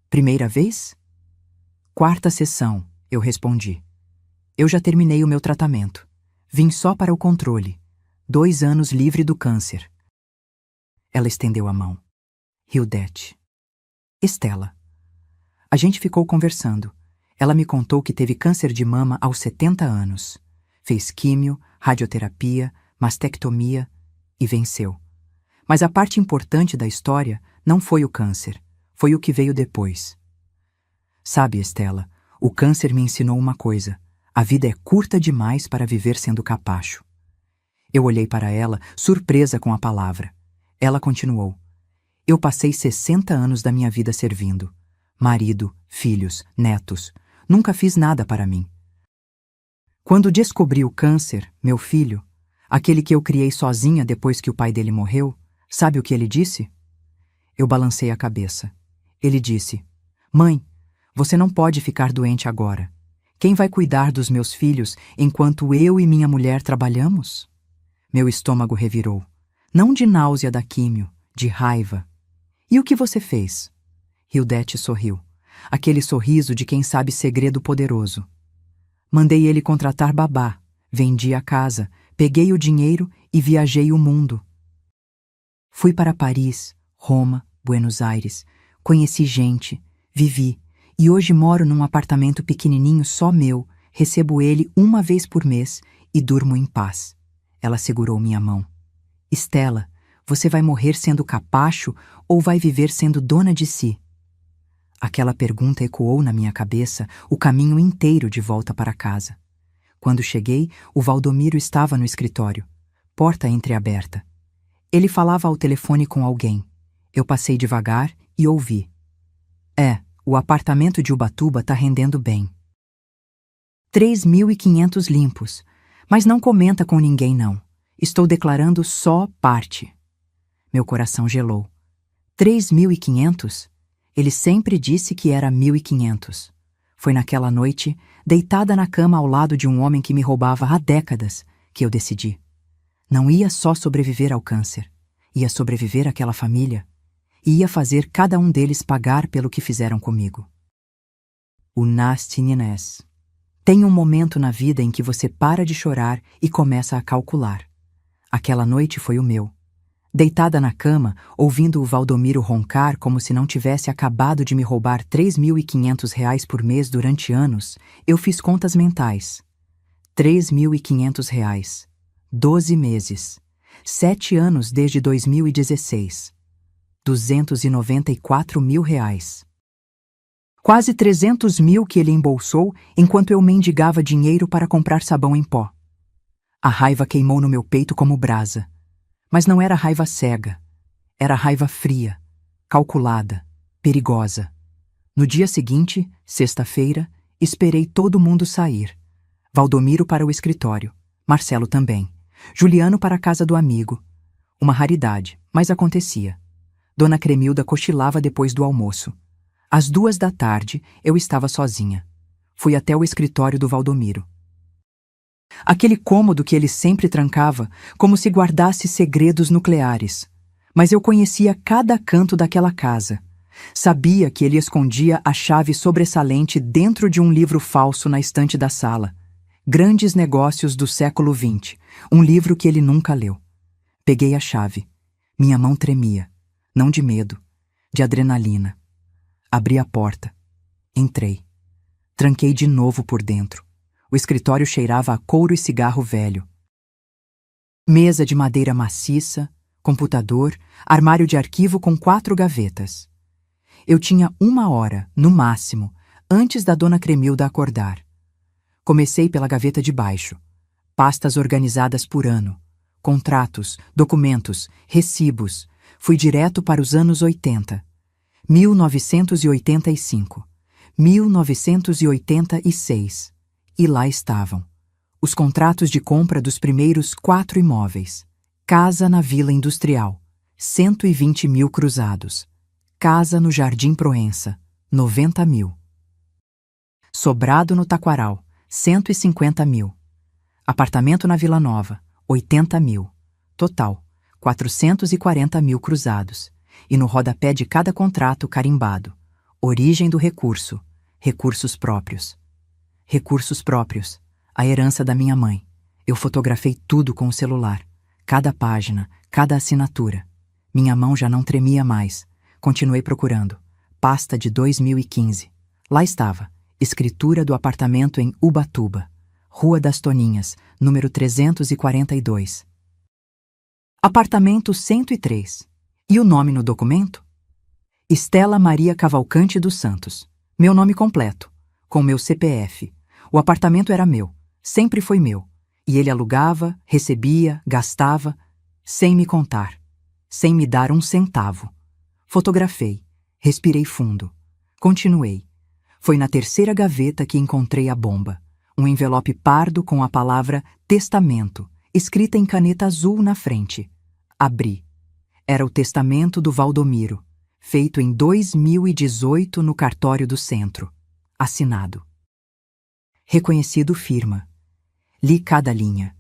Primeira vez? 4ª sessão, eu respondi. Eu já terminei o meu tratamento. Vim só para o controle. 2 anos livre do câncer. Ela estendeu a mão. Hildete. Estela. A gente ficou conversando. Ela me contou que teve câncer de mama aos 70 anos. Fez químio, radioterapia, mastectomia e venceu. Mas a parte importante da história não foi o câncer, foi o que veio depois. Sabe, Estela, o câncer me ensinou uma coisa. A vida é curta demais para viver sendo capacho. Eu olhei para ela, surpresa com a palavra. Ela continuou. Eu passei 60 anos da minha vida servindo. Marido, filhos, netos. Nunca fiz nada para mim. Quando descobri o câncer, meu filho, aquele que eu criei sozinha depois que o pai dele morreu, sabe o que ele disse? Eu balancei a cabeça. Ele disse, Mãe, você não pode ficar doente agora. Quem vai cuidar dos meus filhos enquanto eu e minha mulher trabalhamos? Meu estômago revirou. Não de náusea da químio, de raiva. E o que você fez? Hildete sorriu. Aquele sorriso de quem sabe segredo poderoso. Mandei ele contratar babá, vendi a casa, peguei o dinheiro e viajei o mundo. Fui para Paris, Roma, Buenos Aires, conheci gente, vivi, e hoje moro num apartamento pequenininho só meu, recebo ele 1 vez por mês e durmo em paz. Ela segurou minha mão. Estela, você vai morrer sendo capacho ou vai viver sendo dona de si? Aquela pergunta ecoou na minha cabeça o caminho inteiro de volta para casa. Quando cheguei, o Valdomiro estava no escritório, porta entreaberta. Ele falava ao telefone com alguém. Eu passei devagar e ouvi. O apartamento de Ubatuba tá rendendo bem. 3.500 limpos, mas não comenta com ninguém não. Estou declarando só parte. Meu coração gelou. 3.500? Ele sempre disse que era 1.500. Foi naquela noite, deitada na cama ao lado de um homem que me roubava há décadas, que eu decidi. Não ia só sobreviver ao câncer, ia sobreviver àquela família e ia fazer cada um deles pagar pelo que fizeram comigo. O Nastinines. Tem um momento na vida em que você para de chorar e começa a calcular. Aquela noite foi o meu. Deitada na cama, ouvindo o Valdomiro roncar como se não tivesse acabado de me roubar R$ 3.500 por mês durante anos, eu fiz contas mentais. R$ 3.500. 12 meses. 7 anos desde 2016. R$ 294.000. Quase 300 mil que ele embolsou enquanto eu mendigava dinheiro para comprar sabão em pó. A raiva queimou no meu peito como brasa. Mas não era raiva cega. Era raiva fria, calculada, perigosa. No dia seguinte, sexta-feira, esperei todo mundo sair. Valdomiro para o escritório, Marcelo também, Juliano para a casa do amigo. Uma raridade, mas acontecia. Dona Cremilda cochilava depois do almoço. Às 2 da tarde, eu estava sozinha. Fui até o escritório do Valdomiro. Aquele cômodo que ele sempre trancava, como se guardasse segredos nucleares. Mas eu conhecia cada canto daquela casa. Sabia que ele escondia a chave sobressalente dentro de um livro falso na estante da sala. Grandes Negócios do Século XX, um livro que ele nunca leu. Peguei a chave. Minha mão tremia. Não de medo, de adrenalina. Abri a porta. Entrei. Tranquei de novo por dentro. O escritório cheirava a couro e cigarro velho. Mesa de madeira maciça, computador, armário de arquivo com 4 gavetas. Eu tinha 1 hora, no máximo, antes da dona Cremilda acordar. Comecei pela gaveta de baixo. Pastas organizadas por ano. Contratos, documentos, recibos. Fui direto para os anos 80. 1985. 1986. E lá estavam. Os contratos de compra dos primeiros 4 imóveis. Casa na Vila Industrial, 120 mil cruzados. Casa no Jardim Proença, 90 mil. Sobrado no Taquaral, 150 mil. Apartamento na Vila Nova, 80 mil. Total, 440 mil cruzados. E no rodapé de cada contrato carimbado. Origem do recurso. Recursos próprios. Recursos próprios. A herança da minha mãe. Eu fotografei tudo com o celular. Cada página, cada assinatura. Minha mão já não tremia mais. Continuei procurando. Pasta de 2015. Lá estava. Escritura do apartamento em Ubatuba. Rua das Toninhas, número 342. Apartamento 103. E o nome no documento? Estela Maria Cavalcante dos Santos. Meu nome completo. Com meu CPF. O apartamento era meu. Sempre foi meu. E ele alugava, recebia, gastava, sem me contar. Sem me dar um centavo. Fotografei. Respirei fundo. Continuei. Foi na 3ª gaveta que encontrei a bomba. Um envelope pardo com a palavra testamento, escrita em caneta azul na frente. Abri. Era o testamento do Valdomiro, feito em 2018 no cartório do centro. Assinado. Reconhecido firma. Li cada linha.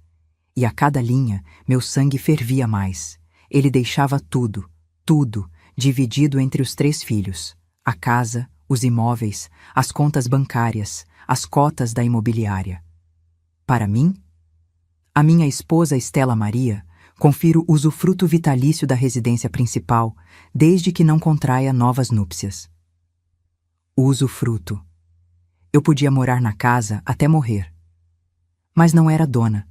E a cada linha, meu sangue fervia mais. Ele deixava tudo, dividido entre os 3 filhos. A casa, os imóveis, as contas bancárias, as cotas da imobiliária. Para mim? A minha esposa Estela Maria, confiro usufruto vitalício da residência principal, desde que não contraia novas núpcias. Usufruto. Eu podia morar na casa até morrer. Mas não era dona.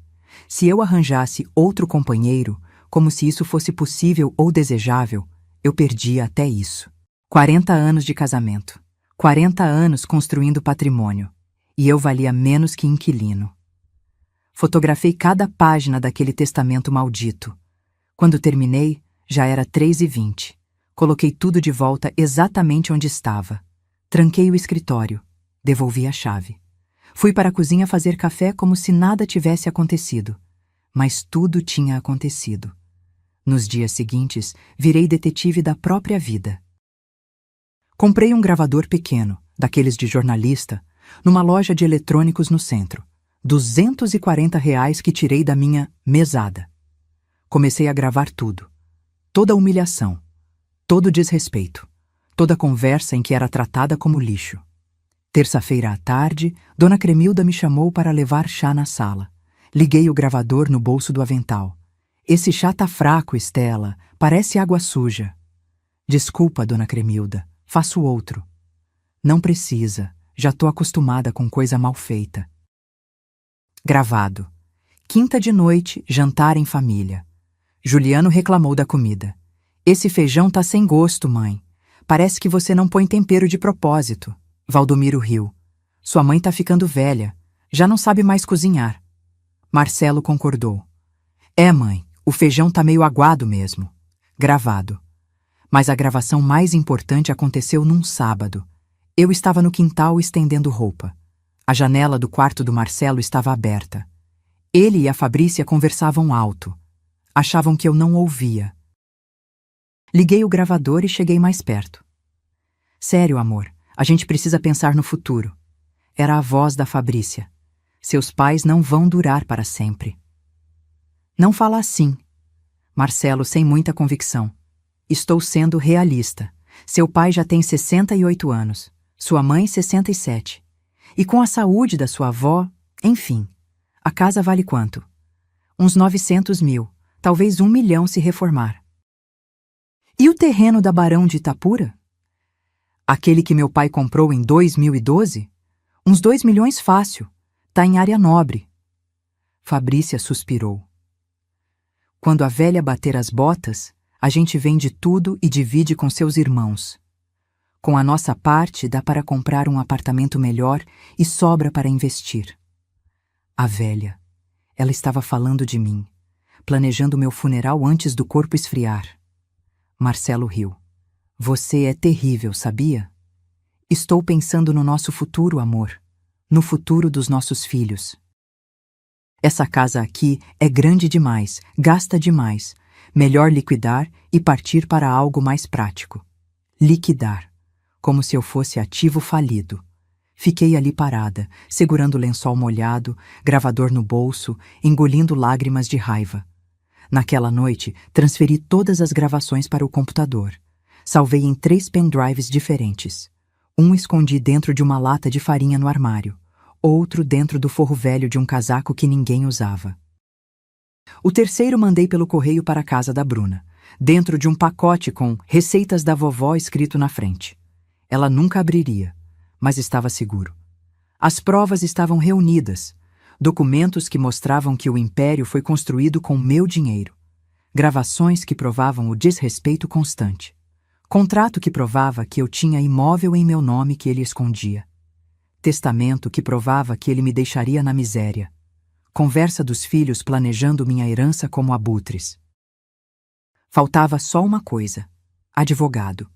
Se eu arranjasse outro companheiro, como se isso fosse possível ou desejável, eu perdia até isso. 40 anos de casamento. 40 anos construindo patrimônio. E eu valia menos que inquilino. Fotografei cada página daquele testamento maldito. Quando terminei, já era 3h20. Coloquei tudo de volta exatamente onde estava. Tranquei o escritório. Devolvi a chave. Fui para a cozinha fazer café como se nada tivesse acontecido. Mas tudo tinha acontecido. Nos dias seguintes, virei detetive da própria vida. Comprei um gravador pequeno, daqueles de jornalista, numa loja de eletrônicos no centro. R$ 240 que tirei da minha mesada. Comecei a gravar tudo. Toda humilhação, todo desrespeito, toda conversa em que era tratada como lixo. Terça-feira à tarde, Dona Cremilda me chamou para levar chá na sala. Liguei o gravador no bolso do avental. Esse chá tá fraco, Estela. Parece água suja. Desculpa, Dona Cremilda. Faço outro. Não precisa. Já tô acostumada com coisa mal feita. Gravado. Quinta de noite, jantar em família. Juliano reclamou da comida. Esse feijão tá sem gosto, mãe. Parece que você não põe tempero de propósito. Valdomiro riu. Sua mãe tá ficando velha. Já não sabe mais cozinhar. Marcelo concordou. É, mãe, o feijão tá meio aguado mesmo. Gravado. Mas a gravação mais importante aconteceu num sábado. Eu estava no quintal estendendo roupa. A janela do quarto do Marcelo estava aberta. Ele e a Fabrícia conversavam alto. Achavam que eu não ouvia. Liguei o gravador e cheguei mais perto. Sério, amor. A gente precisa pensar no futuro. Era a voz da Fabrícia. Seus pais não vão durar para sempre. Não fala assim. Marcelo, sem muita convicção. Estou sendo realista. Seu pai já tem 68 anos. Sua mãe, 67. E com a saúde da sua avó, enfim. A casa vale quanto? Uns 900 mil. Talvez 1 milhão se reformar. E o terreno da Barão de Itapura? Aquele que meu pai comprou em 2012? Uns 2 milhões fácil. Tá em área nobre. Fabrícia suspirou. Quando a velha bater as botas, a gente vende tudo e divide com seus irmãos. Com a nossa parte, dá para comprar um apartamento melhor e sobra para investir. A velha. Ela estava falando de mim, planejando meu funeral antes do corpo esfriar. Marcelo riu. Você é terrível, sabia? Estou pensando no nosso futuro, amor. No futuro dos nossos filhos. Essa casa aqui é grande demais, gasta demais. Melhor liquidar e partir para algo mais prático. Liquidar. Como se eu fosse ativo falido. Fiquei ali parada, segurando o lençol molhado, gravador no bolso, engolindo lágrimas de raiva. Naquela noite, transferi todas as gravações para o computador. Salvei em 3 pendrives diferentes. Um escondi dentro de uma lata de farinha no armário. Outro dentro do forro velho de um casaco que ninguém usava. O terceiro mandei pelo correio para a casa da Bruna, dentro de um pacote com receitas da vovó escrito na frente. Ela nunca abriria, mas estava seguro. As provas estavam reunidas, documentos que mostravam que o império foi construído com meu dinheiro, gravações que provavam o desrespeito constante, contrato que provava que eu tinha imóvel em meu nome que ele escondia, testamento que provava que ele me deixaria na miséria, conversa dos filhos planejando minha herança como abutres. Faltava só uma coisa: advogado.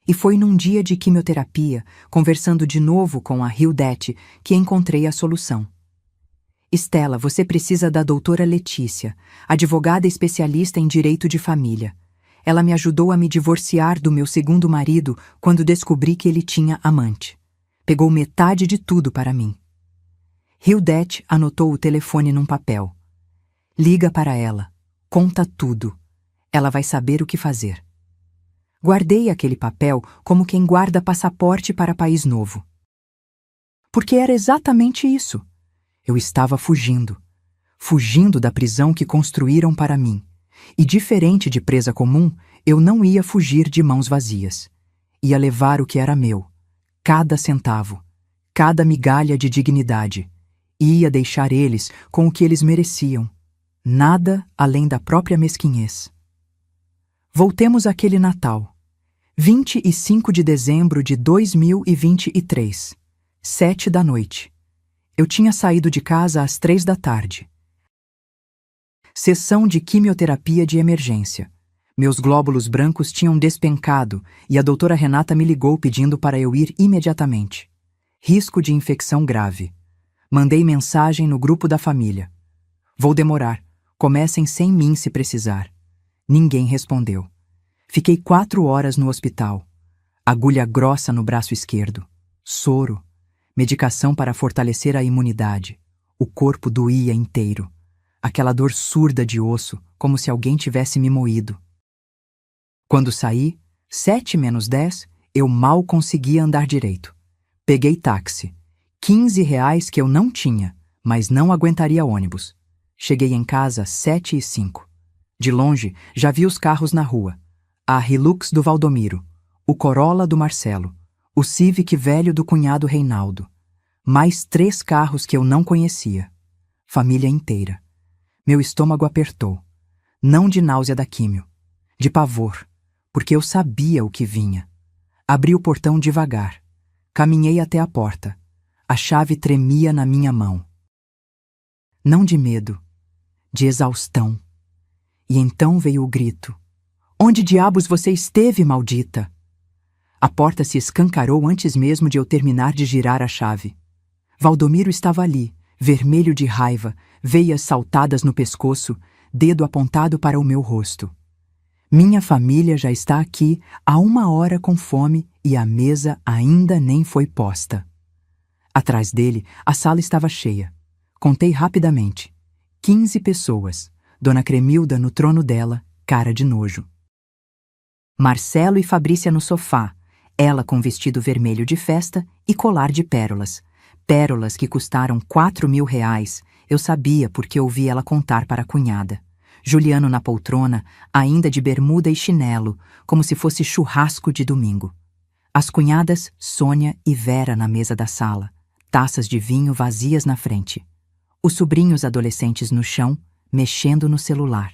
E foi num dia de quimioterapia, conversando de novo com a Hildete, que encontrei a solução. Estela, você precisa da doutora Letícia, advogada especialista em direito de família. Ela me ajudou a me divorciar do meu segundo marido quando descobri que ele tinha amante. Pegou metade de tudo para mim. Hildete anotou o telefone num papel. Liga para ela. Conta tudo. Ela vai saber o que fazer. Guardei aquele papel como quem guarda passaporte para país novo. Porque era exatamente isso. Eu estava fugindo. Fugindo da prisão que construíram para mim. E diferente de presa comum, eu não ia fugir de mãos vazias. Ia levar o que era meu. Cada centavo. Cada migalha de dignidade. E ia deixar eles com o que eles mereciam. Nada além da própria mesquinhez. Voltemos àquele Natal. 25 de dezembro de 2023. 7 da noite. Eu tinha saído de casa às 3 da tarde. Sessão de quimioterapia de emergência. Meus glóbulos brancos tinham despencado e a doutora Renata me ligou pedindo para eu ir imediatamente. Risco de infecção grave. Mandei mensagem no grupo da família. Vou demorar. Comecem sem mim se precisar. Ninguém respondeu. Fiquei 4 horas no hospital. Agulha grossa no braço esquerdo. Soro. Medicação para fortalecer a imunidade. O corpo doía inteiro. Aquela dor surda de osso, como se alguém tivesse me moído. Quando saí, 7 menos 10, eu mal conseguia andar direito. Peguei táxi. R$ 15 que eu não tinha, mas não aguentaria ônibus. Cheguei em casa às 7h05. De longe, já vi os carros na rua. A Hilux do Valdomiro, o Corolla do Marcelo, o Civic velho do cunhado Reinaldo. Mais 3 carros que eu não conhecia. Família inteira. Meu estômago apertou. Não de náusea da químio, de pavor, porque eu sabia o que vinha. Abri o portão devagar. Caminhei até a porta. A chave tremia na minha mão. Não de medo, de exaustão. E então veio o grito. Onde diabos você esteve, maldita? A porta se escancarou antes mesmo de eu terminar de girar a chave. Valdomiro estava ali, vermelho de raiva, veias saltadas no pescoço, dedo apontado para o meu rosto. Minha família já está aqui há 1 hora com fome e a mesa ainda nem foi posta. Atrás dele, a sala estava cheia. Contei rapidamente. 15 pessoas. Dona Cremilda no trono dela, cara de nojo. Marcelo e Fabrícia no sofá, ela com vestido vermelho de festa e colar de pérolas. Pérolas que custaram R$ 4.000, eu sabia porque ouvi ela contar para a cunhada. Juliano na poltrona, ainda de bermuda e chinelo, como se fosse churrasco de domingo. As cunhadas, Sônia e Vera na mesa da sala, taças de vinho vazias na frente. Os sobrinhos adolescentes no chão, mexendo no celular.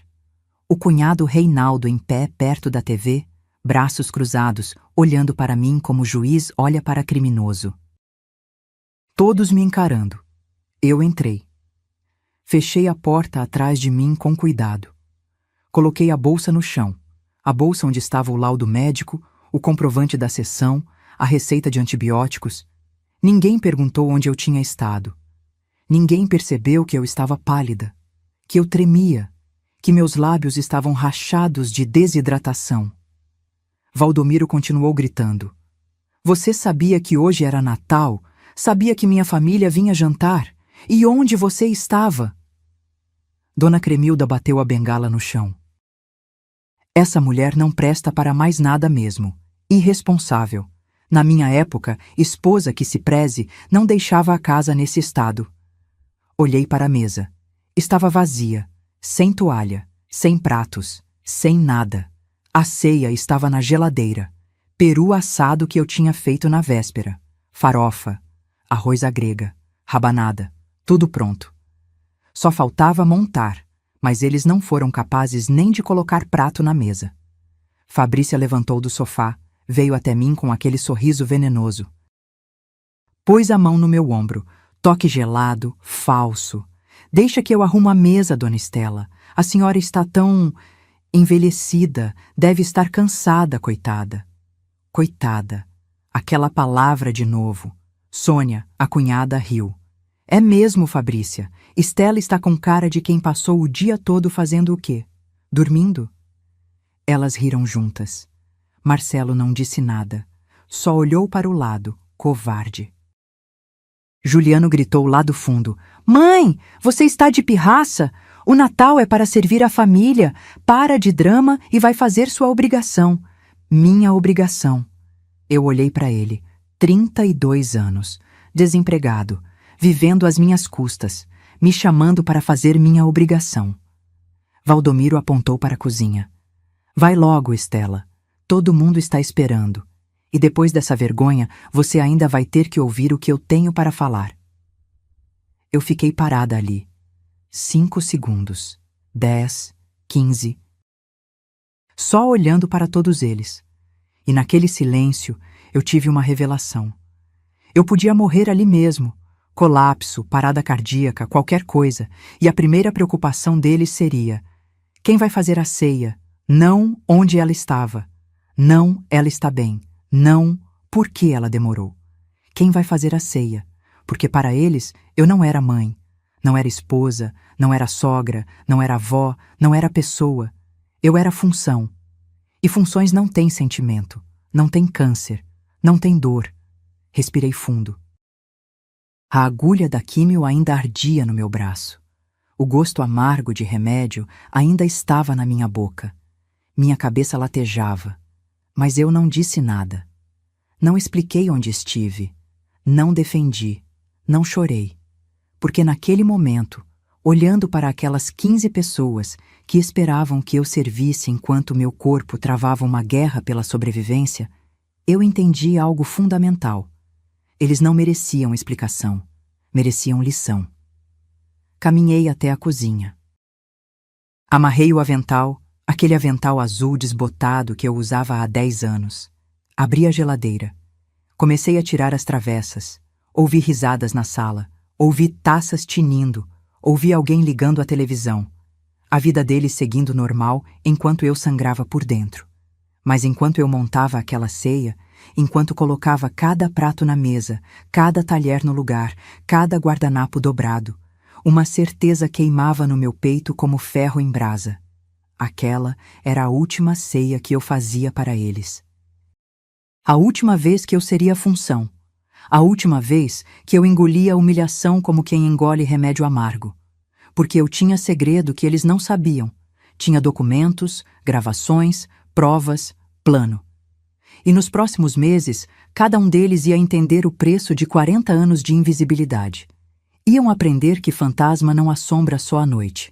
O cunhado Reinaldo em pé perto da TV, braços cruzados, olhando para mim como juiz olha para criminoso. Todos me encarando. Eu entrei. Fechei a porta atrás de mim com cuidado. Coloquei a bolsa no chão, a bolsa onde estava o laudo médico, o comprovante da sessão, a receita de antibióticos. Ninguém perguntou onde eu tinha estado. Ninguém percebeu que eu estava pálida, que eu tremia, que meus lábios estavam rachados de desidratação. Valdomiro continuou gritando. Você sabia que hoje era Natal? Sabia que minha família vinha jantar? E onde você estava? Dona Cremilda bateu a bengala no chão. Essa mulher não presta para mais nada mesmo. Irresponsável. Na minha época, esposa que se preze não deixava a casa nesse estado. Olhei para a mesa. Estava vazia, sem toalha, sem pratos, sem nada. A ceia estava na geladeira. Peru assado que eu tinha feito na véspera. Farofa, arroz à grega, rabanada, tudo pronto. Só faltava montar, mas eles não foram capazes nem de colocar prato na mesa. Fabrícia levantou do sofá, veio até mim com aquele sorriso venenoso. Pôs a mão no meu ombro, toque gelado, falso. Deixa que eu arrumo a mesa, dona Estela. A senhora está tão envelhecida, deve estar cansada, coitada. Coitada. Aquela palavra de novo. Sônia, a cunhada, riu. É mesmo, Fabrícia. Estela está com cara de quem passou o dia todo fazendo o quê? Dormindo? Elas riram juntas. Marcelo não disse nada. Só olhou para o lado, covarde. Juliano gritou lá do fundo. Mãe, você está de pirraça? O Natal é para servir a família. Para de drama e vai fazer sua obrigação. Minha obrigação. Eu olhei para ele. 32 anos. Desempregado. Vivendo às minhas custas. Me chamando para fazer minha obrigação. Valdomiro apontou para a cozinha. Vai logo, Estela. Todo mundo está esperando. E depois dessa vergonha, você ainda vai ter que ouvir o que eu tenho para falar. Eu fiquei parada ali. 5 segundos. 10, 15. Só olhando para todos eles. E naquele silêncio, eu tive uma revelação. Eu podia morrer ali mesmo. Colapso, parada cardíaca, qualquer coisa. E a primeira preocupação deles seria: quem vai fazer a ceia? Não onde ela estava. Não, ela está bem. Não, por que ela demorou. Quem vai fazer a ceia? Porque para eles, eu não era mãe. Não era esposa, não era sogra, não era avó, não era pessoa. Eu era função. E funções não têm sentimento, não têm câncer, não têm dor. Respirei fundo. A agulha da químio ainda ardia no meu braço. O gosto amargo de remédio ainda estava na minha boca. Minha cabeça latejava, mas eu não disse nada. Não expliquei onde estive, não defendi, não chorei, porque naquele momento, olhando para aquelas 15 pessoas que esperavam que eu servisse enquanto meu corpo travava uma guerra pela sobrevivência, eu entendi algo fundamental. Eles não mereciam explicação, mereciam lição. Caminhei até a cozinha. Amarrei o avental, aquele avental azul desbotado que eu usava há 10 anos. Abri a geladeira. Comecei a tirar as travessas. Ouvi risadas na sala. Ouvi taças tinindo. Ouvi alguém ligando a televisão. A vida deles seguindo normal enquanto eu sangrava por dentro. Mas enquanto eu montava aquela ceia, enquanto colocava cada prato na mesa, cada talher no lugar, cada guardanapo dobrado, uma certeza queimava no meu peito como ferro em brasa. Aquela era a última ceia que eu fazia para eles. A última vez que eu seria função. A última vez que eu engolia a humilhação como quem engole remédio amargo. Porque eu tinha segredo que eles não sabiam. Tinha documentos, gravações, provas, plano. E nos próximos meses, cada um deles ia entender o preço de 40 anos de invisibilidade. Iam aprender que fantasma não assombra só à noite.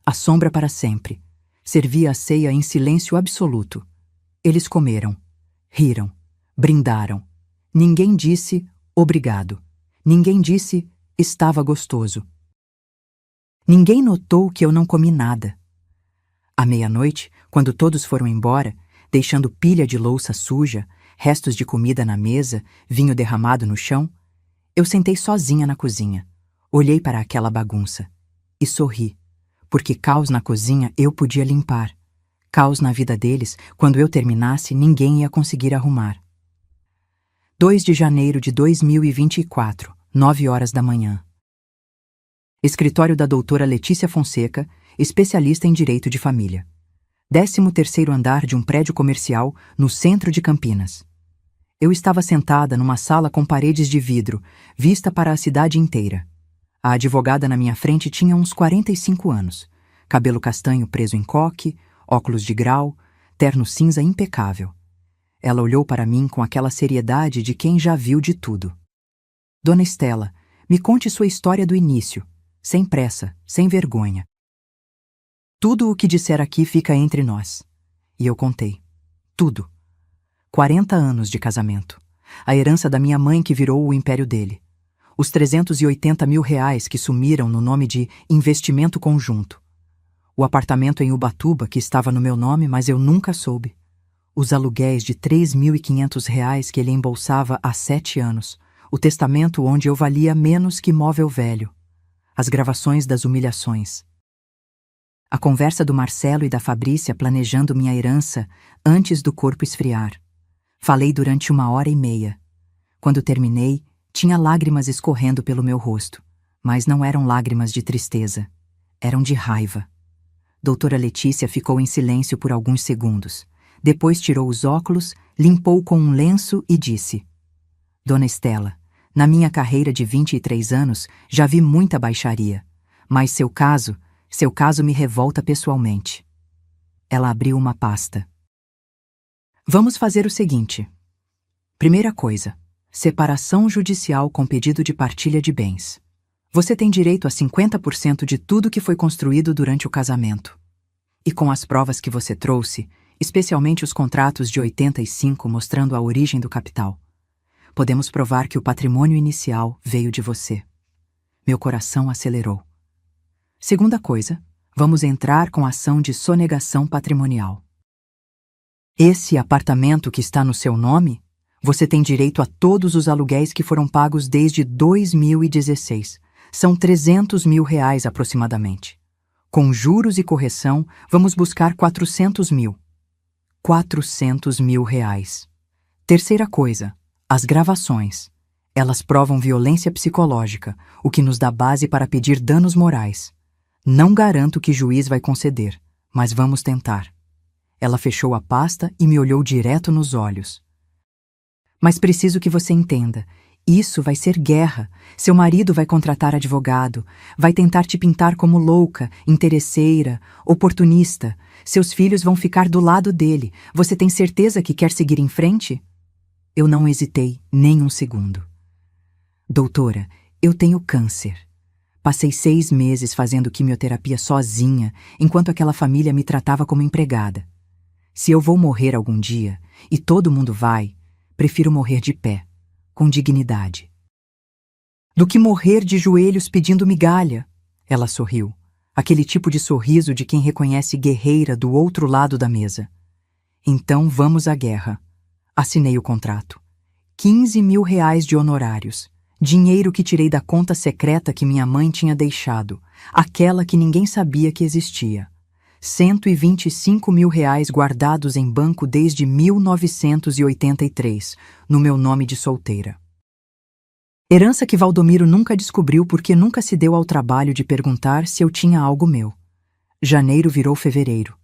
Assombra para sempre. Servia a ceia em silêncio absoluto. Eles comeram, riram, brindaram. Ninguém disse obrigado. Ninguém disse estava gostoso. Ninguém notou que eu não comi nada. À meia-noite, quando todos foram embora, deixando pilha de louça suja, restos de comida na mesa, vinho derramado no chão, eu sentei sozinha na cozinha. Olhei para aquela bagunça e sorri, porque caos na cozinha eu podia limpar. Caos na vida deles, quando eu terminasse, ninguém ia conseguir arrumar. 2 de janeiro de 2024, 9 horas da manhã. Escritório da doutora Letícia Fonseca, especialista em direito de família. 13º andar de um prédio comercial no centro de Campinas. Eu estava sentada numa sala com paredes de vidro, vista para a cidade inteira. A advogada na minha frente tinha uns 45 anos, cabelo castanho preso em coque, óculos de grau, terno cinza impecável. Ela olhou para mim com aquela seriedade de quem já viu de tudo. Dona Estela, me conte sua história do início, sem pressa, sem vergonha. Tudo o que disser aqui fica entre nós. E eu contei. Tudo. 40 anos de casamento. A herança da minha mãe que virou o império dele. Os 380 mil reais que sumiram no nome de investimento conjunto. O apartamento em Ubatuba que estava no meu nome, mas eu nunca soube. Os aluguéis de 3.500 reais que ele embolsava há 7 anos. O testamento onde eu valia menos que móvel velho. As gravações das humilhações. A conversa do Marcelo e da Fabrícia planejando minha herança antes do corpo esfriar. Falei durante 1h30. Quando terminei, tinha lágrimas escorrendo pelo meu rosto, mas não eram lágrimas de tristeza, eram de raiva. Doutora Letícia ficou em silêncio por alguns segundos. Depois tirou os óculos, limpou com um lenço e disse: Dona Estela, na minha carreira de 23 anos já vi muita baixaria, mas seu caso me revolta pessoalmente. Ela abriu uma pasta. Vamos fazer o seguinte. Primeira coisa, separação judicial com pedido de partilha de bens. Você tem direito a 50% de tudo que foi construído durante o casamento. E com as provas que você trouxe, especialmente os contratos de 85 mostrando a origem do capital, podemos provar que o patrimônio inicial veio de você. Meu coração acelerou. Segunda coisa, vamos entrar com ação de sonegação patrimonial. Esse apartamento que está no seu nome, você tem direito a todos os aluguéis que foram pagos desde 2016. São 300 mil reais aproximadamente. Com juros e correção, vamos buscar 400 mil. 400 mil reais. Terceira coisa, as gravações. Elas provam violência psicológica, o que nos dá base para pedir danos morais. Não garanto que o juiz vai conceder, mas vamos tentar. Ela fechou a pasta e me olhou direto nos olhos. Mas preciso que você entenda. Isso vai ser guerra. Seu marido vai contratar advogado, vai tentar te pintar como louca, interesseira, oportunista. Seus filhos vão ficar do lado dele. Você tem certeza que quer seguir em frente? Eu não hesitei nem um segundo. Doutora, eu tenho câncer. Passei 6 meses fazendo quimioterapia sozinha, enquanto aquela família me tratava como empregada. Se eu vou morrer algum dia, e todo mundo vai, prefiro morrer de pé, com dignidade. Do que morrer de joelhos pedindo migalha. Ela sorriu, aquele tipo de sorriso de quem reconhece guerreira do outro lado da mesa. Então vamos à guerra. Assinei o contrato. 15 mil reais de honorários. Dinheiro que tirei da conta secreta que minha mãe tinha deixado, aquela que ninguém sabia que existia. 125 mil reais guardados em banco desde 1983, no meu nome de solteira. Herança que Valdomiro nunca descobriu porque nunca se deu ao trabalho de perguntar se eu tinha algo meu. Janeiro virou fevereiro.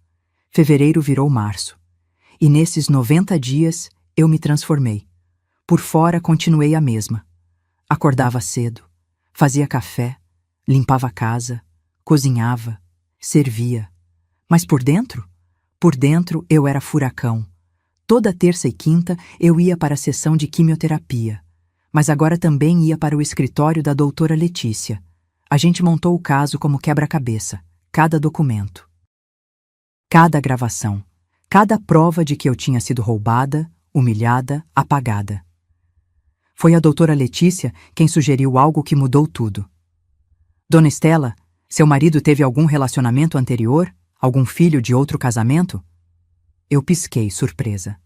Fevereiro virou março. E nesses 90 dias eu me transformei. Por fora continuei a mesma. Acordava cedo, fazia café, limpava a casa, cozinhava, servia. Mas por dentro? Por dentro eu era furacão. Toda terça e quinta eu ia para a sessão de quimioterapia. Mas agora também ia para o escritório da doutora Letícia. A gente montou o caso como quebra-cabeça, cada documento, cada gravação, cada prova de que eu tinha sido roubada, humilhada, apagada. Foi a doutora Letícia quem sugeriu algo que mudou tudo. Dona Estela, seu marido teve algum relacionamento anterior? Algum filho de outro casamento? Eu pisquei, surpresa.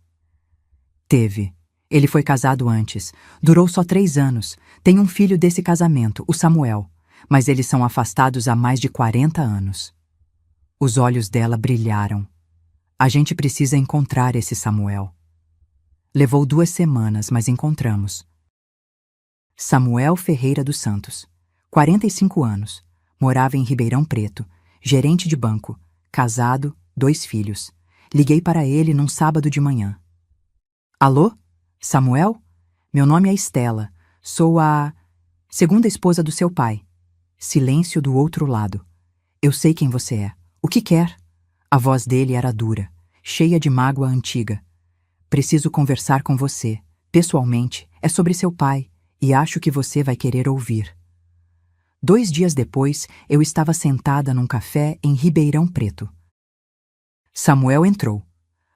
Teve. Ele foi casado antes. Durou só 3 anos. Tem um filho desse casamento, o Samuel. Mas eles são afastados há mais de 40 anos. Os olhos dela brilharam. A gente precisa encontrar esse Samuel. Levou 2 semanas, mas encontramos. Samuel Ferreira dos Santos, 45 anos, morava em Ribeirão Preto, gerente de banco, casado, 2 filhos. Liguei para ele num sábado de manhã. Alô? Samuel? Meu nome é Estela. Sou a segunda esposa do seu pai. Silêncio do outro lado. Eu sei quem você é. O que quer? A voz dele era dura, cheia de mágoa antiga. Preciso conversar com você, pessoalmente. É sobre seu pai. E acho que você vai querer ouvir. 2 dias depois, eu estava sentada num café em Ribeirão Preto. Samuel entrou.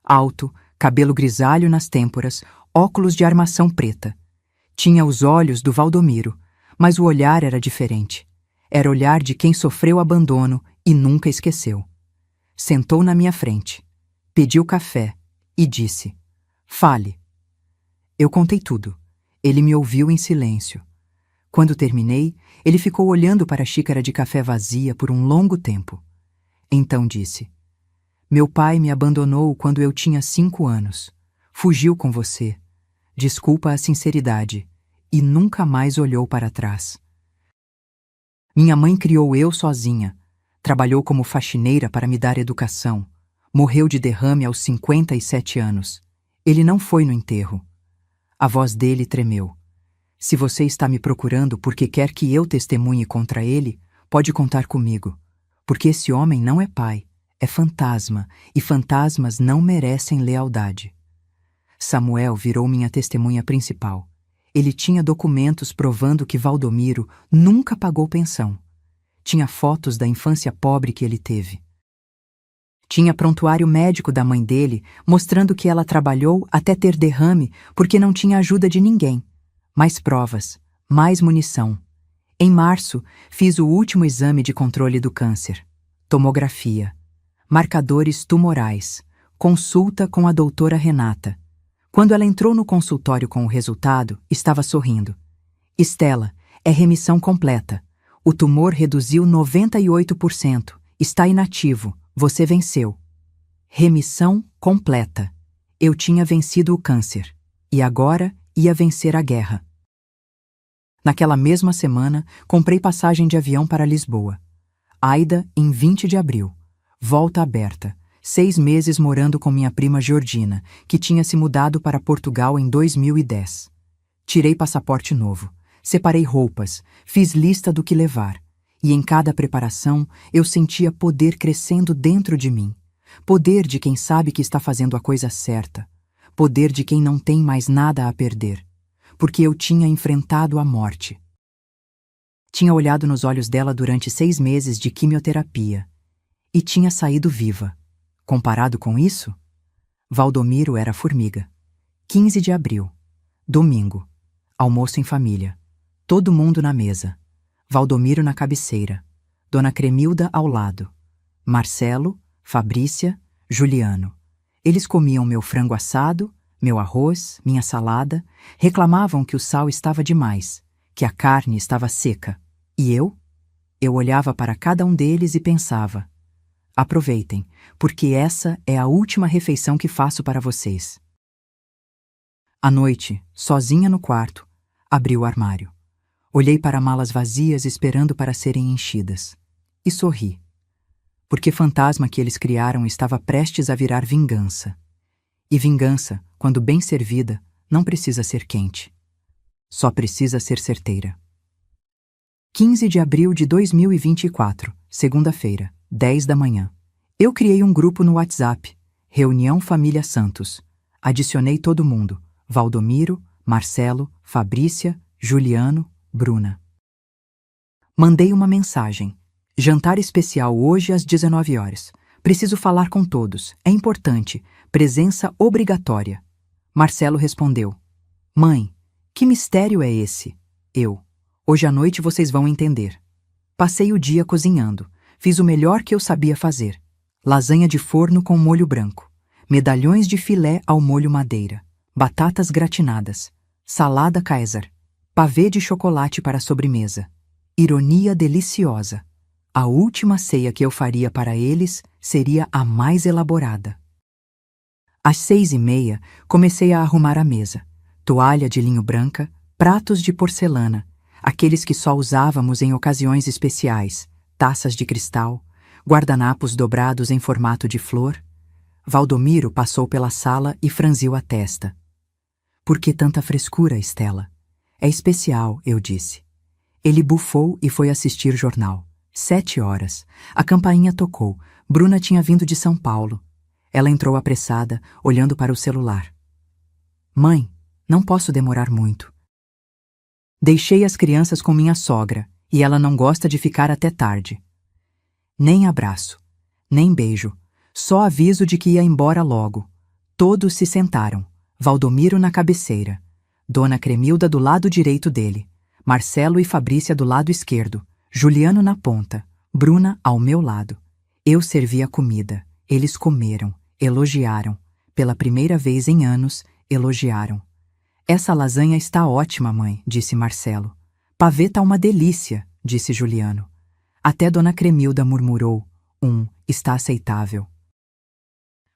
Alto, cabelo grisalho nas têmporas, óculos de armação preta. Tinha os olhos do Valdomiro, mas o olhar era diferente. Era olhar de quem sofreu abandono e nunca esqueceu. Sentou na minha frente, pediu café e disse: "Fale." Eu contei tudo. Ele me ouviu em silêncio. Quando terminei, ele ficou olhando para a xícara de café vazia por um longo tempo. Então disse: "Meu pai me abandonou quando eu tinha 5 anos. Fugiu com você. Desculpa a sinceridade." E nunca mais olhou para trás. Minha mãe criou eu sozinha. Trabalhou como faxineira para me dar educação. Morreu de derrame aos 57 anos. Ele não foi no enterro. A voz dele tremeu. Se você está me procurando porque quer que eu testemunhe contra ele, pode contar comigo. Porque esse homem não é pai, é fantasma, e fantasmas não merecem lealdade. Samuel virou minha testemunha principal. Ele tinha documentos provando que Valdomiro nunca pagou pensão. Tinha fotos da infância pobre que ele teve. Tinha prontuário médico da mãe dele, mostrando que ela trabalhou até ter derrame porque não tinha ajuda de ninguém. Mais provas, mais munição. Em março, fiz o último exame de controle do câncer. Tomografia. Marcadores tumorais. Consulta com a doutora Renata. Quando ela entrou no consultório com o resultado, estava sorrindo. "Estela, é remissão completa. O tumor reduziu 98%. Está inativo. Você venceu." Remissão completa. Eu tinha vencido o câncer. E agora ia vencer a guerra. Naquela mesma semana, comprei passagem de avião para Lisboa. Aida, em 20 de abril. Volta aberta. 6 meses morando com minha prima Georgina, que tinha se mudado para Portugal em 2010. Tirei passaporte novo. Separei roupas. Fiz lista do que levar. E em cada preparação, eu sentia poder crescendo dentro de mim. Poder de quem sabe que está fazendo a coisa certa. Poder de quem não tem mais nada a perder. Porque eu tinha enfrentado a morte. Tinha olhado nos olhos dela durante 6 meses de quimioterapia. E tinha saído viva. Comparado com isso, Valdomiro era formiga. 15 de abril. Domingo. Almoço em família. Todo mundo na mesa. Valdomiro na cabeceira. Dona Cremilda ao lado. Marcelo, Fabrícia, Juliano. Eles comiam meu frango assado, meu arroz, minha salada, reclamavam que o sal estava demais, que a carne estava seca. E eu? Eu olhava para cada um deles e pensava: aproveitem, porque essa é a última refeição que faço para vocês. À noite, sozinha no quarto, abri o armário. Olhei para malas vazias esperando para serem enchidas. E sorri. Porque o fantasma que eles criaram estava prestes a virar vingança. E vingança, quando bem servida, não precisa ser quente. Só precisa ser certeira. 15 de abril de 2024, segunda-feira, 10 da manhã. Eu criei um grupo no WhatsApp, Reunião Família Santos. Adicionei todo mundo, Valdomiro, Marcelo, Fabrícia, Juliano, Bruna. Mandei uma mensagem. Jantar especial hoje às 19 horas. Preciso falar com todos. É importante. Presença obrigatória. Marcelo respondeu: Mãe, que mistério é esse? Eu: hoje à noite vocês vão entender. Passei o dia cozinhando. Fiz o melhor que eu sabia fazer. Lasanha de forno com molho branco. Medalhões de filé ao molho madeira. Batatas gratinadas. Salada Caesar. Pavê de chocolate para a sobremesa. Ironia deliciosa. A última ceia que eu faria para eles seria a mais elaborada. Às 6h30, comecei a arrumar a mesa. Toalha de linho branca, pratos de porcelana, aqueles que só usávamos em ocasiões especiais, taças de cristal, guardanapos dobrados em formato de flor. Valdomiro passou pela sala e franziu a testa. Por que tanta frescura, Estela? É especial, eu disse. Ele bufou e foi assistir jornal. 7 horas. A campainha tocou. Bruna tinha vindo de São Paulo. Ela entrou apressada, olhando para o celular. Mãe, não posso demorar muito. Deixei as crianças com minha sogra, e ela não gosta de ficar até tarde. Nem abraço, nem beijo, só aviso de que ia embora logo. Todos se sentaram. Valdomiro na cabeceira. Dona Cremilda do lado direito dele. Marcelo e Fabrícia do lado esquerdo. Juliano na ponta, Bruna ao meu lado. Eu servi a comida. Eles comeram, elogiaram. Pela primeira vez em anos, elogiaram. Essa lasanha está ótima, mãe, disse Marcelo. Pavê tá uma delícia, disse Juliano. Até Dona Cremilda murmurou: está aceitável.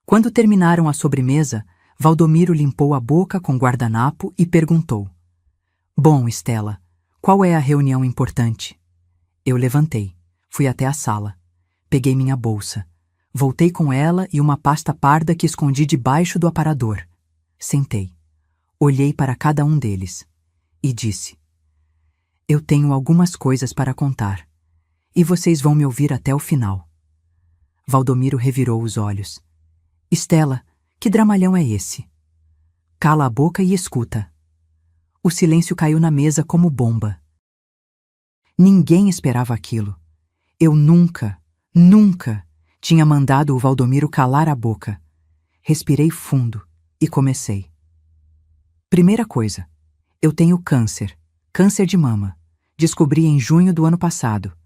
Quando terminaram a sobremesa, Valdomiro limpou a boca com guardanapo e perguntou: Bom, Estela, qual é a reunião importante? Eu levantei, fui até a sala. Peguei minha bolsa. Voltei com ela e uma pasta parda que escondi debaixo do aparador. Sentei. Olhei para cada um deles. E disse: Eu tenho algumas coisas para contar. E vocês vão me ouvir até o final. Valdomiro revirou os olhos. Estela, que dramalhão é esse? Cala a boca e escuta. O silêncio caiu na mesa como bomba. Ninguém esperava aquilo. Eu nunca tinha mandado o Valdomiro calar a boca. Respirei fundo e comecei. Primeira coisa, eu tenho câncer de mama. Descobri em junho do ano passado.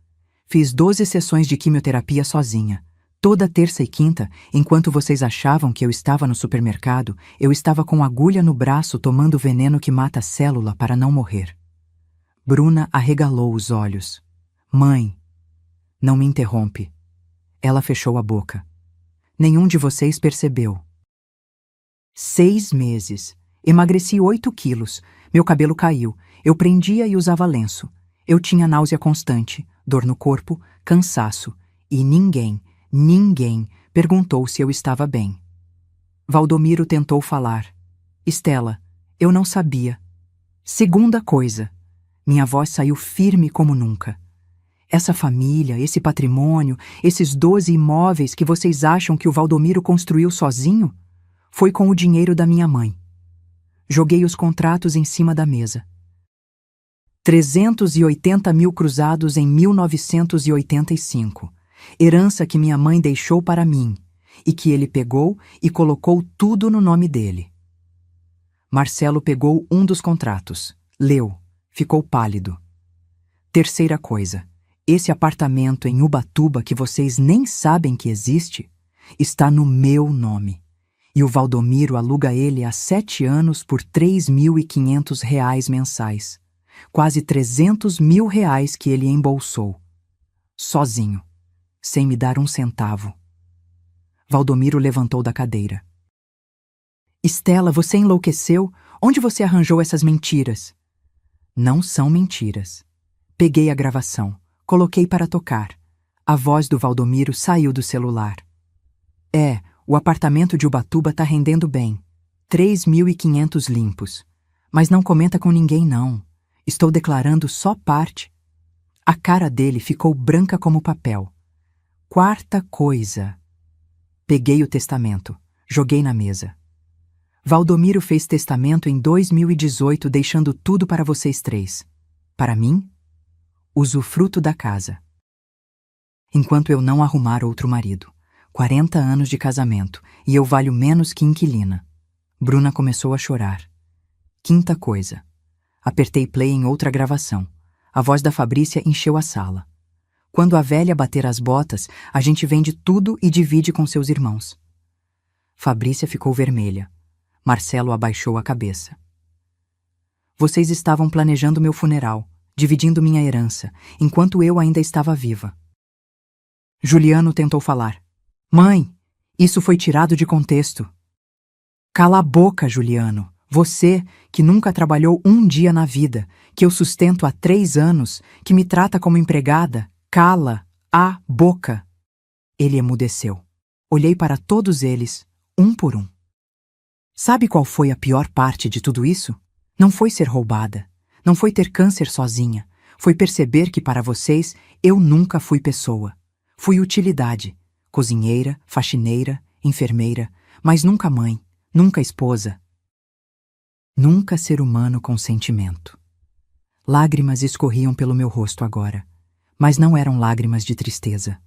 Fiz 12 sessões de quimioterapia sozinha. Toda terça e quinta, enquanto vocês achavam que eu estava no supermercado, eu estava com agulha no braço tomando veneno que mata a célula para não morrer. Bruna arregalou os olhos. Mãe, não me interrompe. Ela fechou a boca. Nenhum de vocês percebeu. 6 meses. Emagreci 8 quilos. Meu cabelo caiu. Eu prendia e usava lenço. Eu tinha náusea constante, dor no corpo, cansaço. E ninguém perguntou se eu estava bem. Valdomiro tentou falar. Estela, eu não sabia. Segunda coisa. Minha voz saiu firme como nunca. Essa família, esse patrimônio, esses 12 imóveis que vocês acham que o Valdomiro construiu sozinho, foi com o dinheiro da minha mãe. Joguei os contratos em cima da mesa. 380 mil cruzados em 1985. Herança que minha mãe deixou para mim, e que ele pegou e colocou tudo no nome dele. Marcelo pegou um dos contratos, leu, ficou pálido. Terceira coisa, esse apartamento em Ubatuba que vocês nem sabem que existe, está no meu nome. E o Valdomiro aluga ele há 7 anos por R$ 3.500 mensais. Quase R$ 300 mil que ele embolsou. Sozinho, sem me dar um centavo. Valdomiro levantou da cadeira. Estela, você enlouqueceu? Onde você arranjou essas mentiras? Não são mentiras. Peguei a gravação, coloquei para tocar. A voz do Valdomiro saiu do celular. O apartamento de Ubatuba tá rendendo bem. 3.500 limpos. Mas não comenta com ninguém, não. Estou declarando só parte. A cara dele ficou branca como papel. Quarta coisa. Peguei o testamento, joguei na mesa. Valdomiro fez testamento em 2018, deixando tudo para vocês 3. Para mim, usufruto da casa. Enquanto eu não arrumar outro marido. 40 anos de casamento, e eu valho menos que inquilina. Bruna começou a chorar. Quinta coisa. Apertei play em outra gravação. A voz da Fabrícia encheu a sala. Quando a velha bater as botas, a gente vende tudo e divide com seus irmãos. Fabrícia ficou vermelha. Marcelo abaixou a cabeça. Vocês estavam planejando meu funeral, dividindo minha herança, enquanto eu ainda estava viva. Juliano tentou falar. Mãe, isso foi tirado de contexto. Cala a boca, Juliano. Você, que nunca trabalhou um dia na vida, que eu sustento há 3 anos, que me trata como empregada, cala a boca. Ele emudeceu. Olhei para todos eles, um por um. Sabe qual foi a pior parte de tudo isso? Não foi ser roubada, não foi ter câncer sozinha, foi perceber que para vocês eu nunca fui pessoa. Fui utilidade. Cozinheira, faxineira, enfermeira, mas nunca mãe, nunca esposa. Nunca ser humano com sentimento. Lágrimas escorriam pelo meu rosto agora, mas não eram lágrimas de tristeza.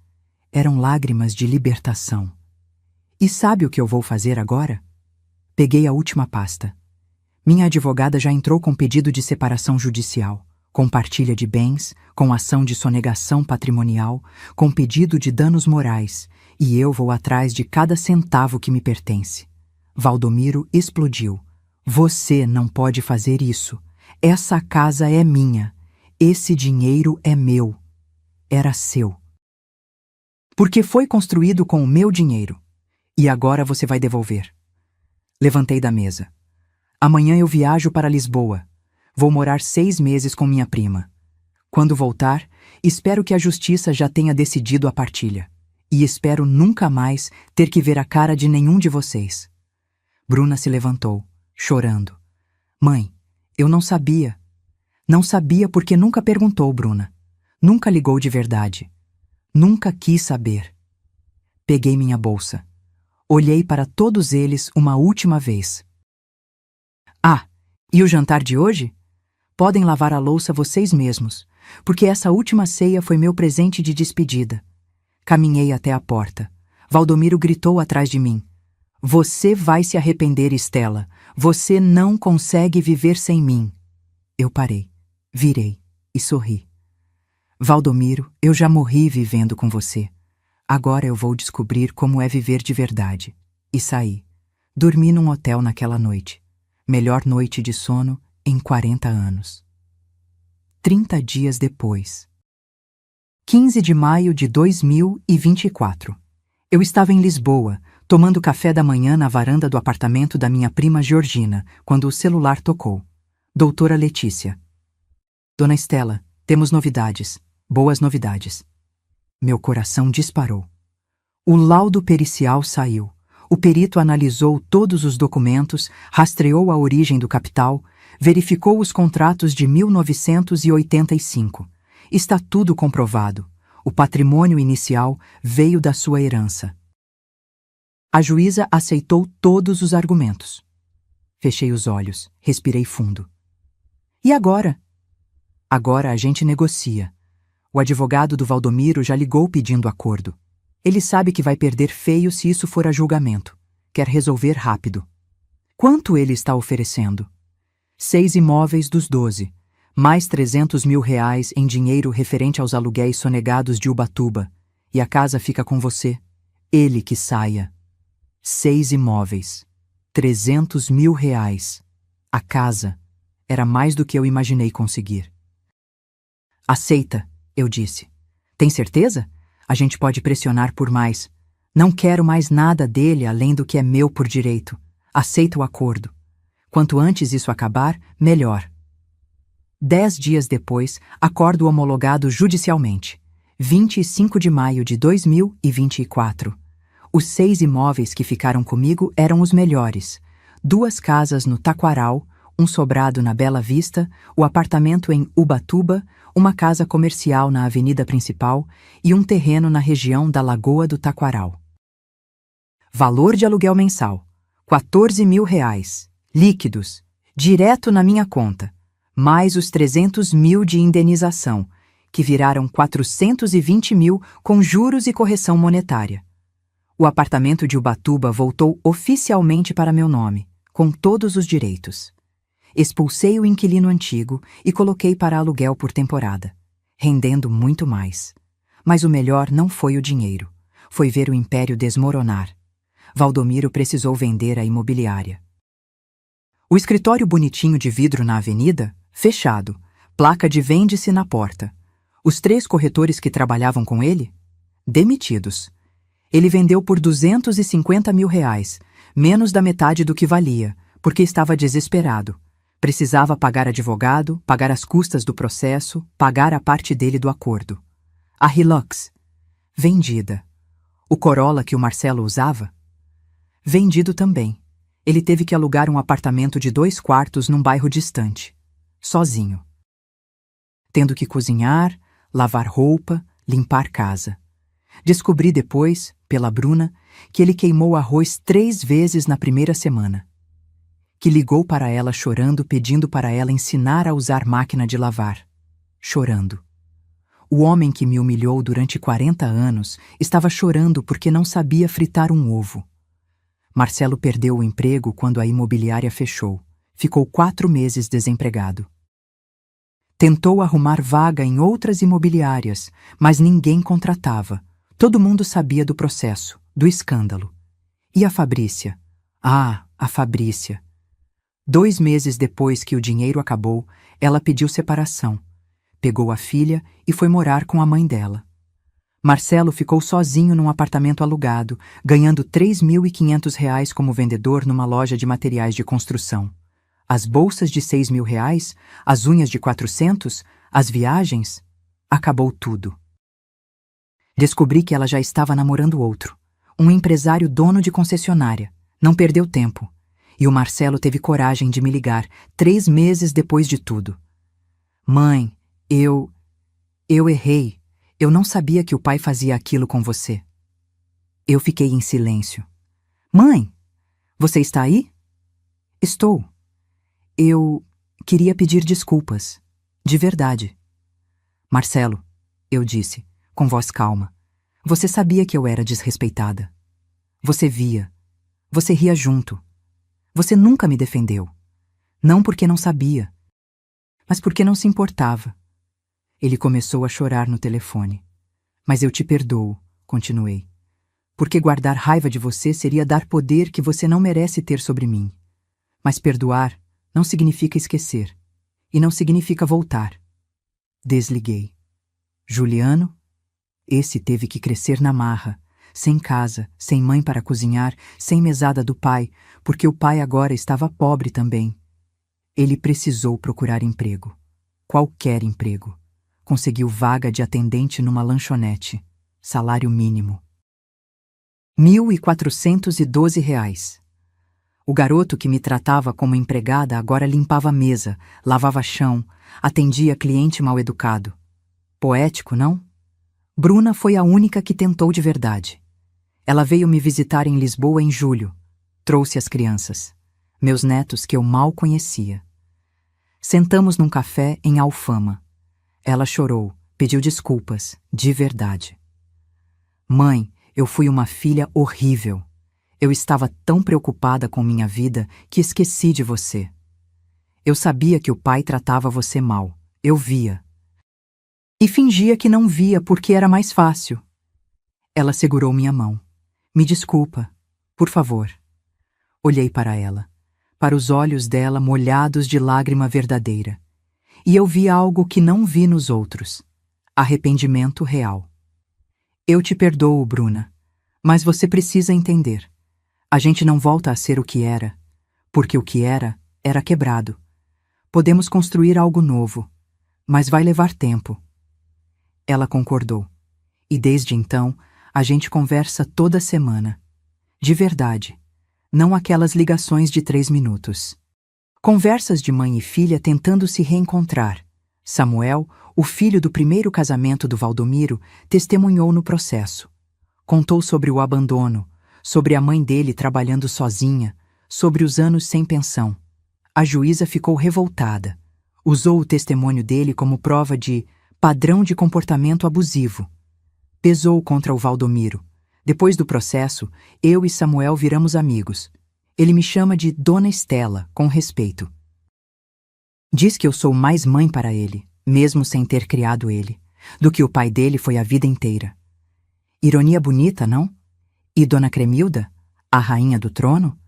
Eram lágrimas de libertação. E sabe o que eu vou fazer agora? Peguei a última pasta. Minha advogada já entrou com pedido de separação judicial, com partilha de bens, com ação de sonegação patrimonial, com pedido de danos morais, e eu vou atrás de cada centavo que me pertence. Valdomiro explodiu. Você não pode fazer isso. Essa casa é minha. Esse dinheiro é meu. Era seu. Porque foi construído com o meu dinheiro. E agora você vai devolver. Levantei da mesa. Amanhã eu viajo para Lisboa. Vou morar 6 meses com minha prima. Quando voltar, espero que a justiça já tenha decidido a partilha. E espero nunca mais ter que ver a cara de nenhum de vocês. Bruna se levantou, chorando. Mãe, eu não sabia. Não sabia porque nunca perguntou, Bruna. Nunca ligou de verdade. Nunca quis saber. Peguei minha bolsa. Olhei para todos eles uma última vez. E o jantar de hoje? Podem lavar a louça vocês mesmos, porque essa última ceia foi meu presente de despedida. Caminhei até a porta. Valdomiro gritou atrás de mim. Você vai se arrepender, Estela. Você não consegue viver sem mim. Eu parei, virei e sorri. Valdomiro, eu já morri vivendo com você. Agora eu vou descobrir como é viver de verdade. E saí. Dormi num hotel naquela noite. Melhor noite de sono em 40 anos. 30 dias depois. 15 de maio de 2024. Eu estava em Lisboa, tomando café da manhã na varanda do apartamento da minha prima Georgina, quando o celular tocou. Doutora Letícia. Dona Estela, temos novidades. Boas novidades. Meu coração disparou. O laudo pericial saiu. O perito analisou todos os documentos, rastreou a origem do capital, verificou os contratos de 1985. Está tudo comprovado. O patrimônio inicial veio da sua herança. A juíza aceitou todos os argumentos. Fechei os olhos, respirei fundo. E agora? Agora a gente negocia. O advogado do Valdomiro já ligou pedindo acordo. Ele sabe que vai perder feio se isso for a julgamento. Quer resolver rápido. Quanto ele está oferecendo? 6 imóveis dos 12, mais R$300 mil em dinheiro referente aos aluguéis sonegados de Ubatuba. E a casa fica com você. Ele que saia. 6 imóveis. R$300 mil. A casa era mais do que eu imaginei conseguir. Aceita, eu disse. Tem certeza? A gente pode pressionar por mais. Não quero mais nada dele além do que é meu por direito. Aceita o acordo. Quanto antes isso acabar, melhor. 10 dias depois, acordo homologado judicialmente. 25 de maio de 2024. Os 6 imóveis que ficaram comigo eram os melhores. 2 casas no Taquaral, um sobrado na Bela Vista, o apartamento em Ubatuba, uma casa comercial na avenida principal e um terreno na região da Lagoa do Taquaral. Valor de aluguel mensal: R$14 mil, líquidos, direto na minha conta, mais os 300 mil de indenização, que viraram 420 mil com juros e correção monetária. O apartamento de Ubatuba voltou oficialmente para meu nome, com todos os direitos. Expulsei o inquilino antigo e coloquei para aluguel por temporada, rendendo muito mais. Mas o melhor não foi o dinheiro, foi ver o império desmoronar. Valdomiro precisou vender a imobiliária. O escritório bonitinho de vidro na avenida, fechado, placa de vende-se na porta. Os 3 corretores que trabalhavam com ele, demitidos. Ele vendeu por R$250 mil, menos da metade do que valia, porque estava desesperado. Precisava pagar advogado, pagar as custas do processo, pagar a parte dele do acordo. A Hilux, vendida. O Corolla que o Marcelo usava, vendido também. Ele teve que alugar um apartamento de 2 quartos num bairro distante, sozinho. Tendo que cozinhar, lavar roupa, limpar casa. Descobri depois, pela Bruna, que ele queimou arroz 3 vezes na primeira semana. Que ligou para ela chorando, pedindo para ela ensinar a usar máquina de lavar. Chorando. O homem que me humilhou durante 40 anos estava chorando porque não sabia fritar um ovo. Marcelo perdeu o emprego quando a imobiliária fechou. Ficou 4 meses desempregado. Tentou arrumar vaga em outras imobiliárias, mas ninguém contratava. Todo mundo sabia do processo, do escândalo. E a Fabrícia? Ah, a Fabrícia. 2 meses depois que o dinheiro acabou, ela pediu separação. Pegou a filha e foi morar com a mãe dela. Marcelo ficou sozinho num apartamento alugado, ganhando R$3.500 como vendedor numa loja de materiais de construção. As bolsas de R$6 mil, as unhas de 400, as viagens, acabou tudo. Descobri que ela já estava namorando outro, um empresário dono de concessionária. Não perdeu tempo. E o Marcelo teve coragem de me ligar 3 meses depois de tudo. Mãe, eu errei. Eu não sabia que o pai fazia aquilo com você. Eu fiquei em silêncio. Mãe, você está aí? Estou. Eu queria pedir desculpas. De verdade. Marcelo, eu disse, com voz calma. Você sabia que eu era desrespeitada. Você via. Você ria junto. Você nunca me defendeu. Não porque não sabia, mas porque não se importava. Ele começou a chorar no telefone. Mas eu te perdoo, continuei. Porque guardar raiva de você seria dar poder que você não merece ter sobre mim. Mas perdoar não significa esquecer. E não significa voltar. Desliguei. Juliano? Esse teve que crescer na marra. Sem casa, sem mãe para cozinhar, sem mesada do pai, porque o pai agora estava pobre também. Ele precisou procurar emprego. Qualquer emprego. Conseguiu vaga de atendente numa lanchonete. Salário mínimo. R$ 1.412. O garoto que me tratava como empregada agora limpava a mesa, lavava chão, atendia cliente mal-educado. Poético, não? Bruna foi a única que tentou de verdade. Ela veio me visitar em Lisboa em julho. Trouxe as crianças, meus netos que eu mal conhecia. Sentamos num café em Alfama. Ela chorou, pediu desculpas, de verdade. Mãe, eu fui uma filha horrível. Eu estava tão preocupada com minha vida que esqueci de você. Eu sabia que o pai tratava você mal. Eu via. E fingia que não via porque era mais fácil. Ela segurou minha mão. Me desculpa, por favor. Olhei para ela, para os olhos dela molhados de lágrima verdadeira. E eu vi algo que não vi nos outros. Arrependimento real. Eu te perdoo, Bruna, mas você precisa entender. A gente não volta a ser o que era, porque o que era quebrado. Podemos construir algo novo, mas vai levar tempo. Ela concordou. E desde então, a gente conversa toda semana. De verdade. Não aquelas ligações de 3 minutos. Conversas de mãe e filha tentando se reencontrar. Samuel, o filho do primeiro casamento do Valdomiro, testemunhou no processo. Contou sobre o abandono, sobre a mãe dele trabalhando sozinha, sobre os anos sem pensão. A juíza ficou revoltada. Usou o testemunho dele como prova de padrão de comportamento abusivo. Pesou contra o Valdomiro. Depois do processo, eu e Samuel viramos amigos. Ele me chama de Dona Estela, com respeito. Diz que eu sou mais mãe para ele, mesmo sem ter criado ele, do que o pai dele foi a vida inteira. Ironia bonita, não? E Dona Cremilda, a rainha do trono?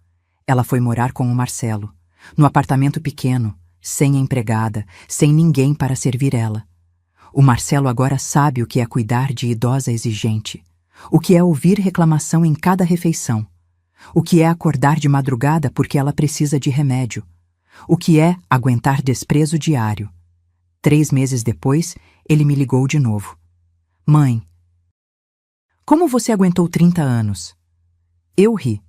Ela foi morar com o Marcelo, no apartamento pequeno, sem empregada, sem ninguém para servir ela. O Marcelo agora sabe o que é cuidar de idosa exigente, o que é ouvir reclamação em cada refeição, o que é acordar de madrugada porque ela precisa de remédio, o que é aguentar desprezo diário. 3 meses depois, ele me ligou de novo. Mãe, como você aguentou 30 anos? Eu ri.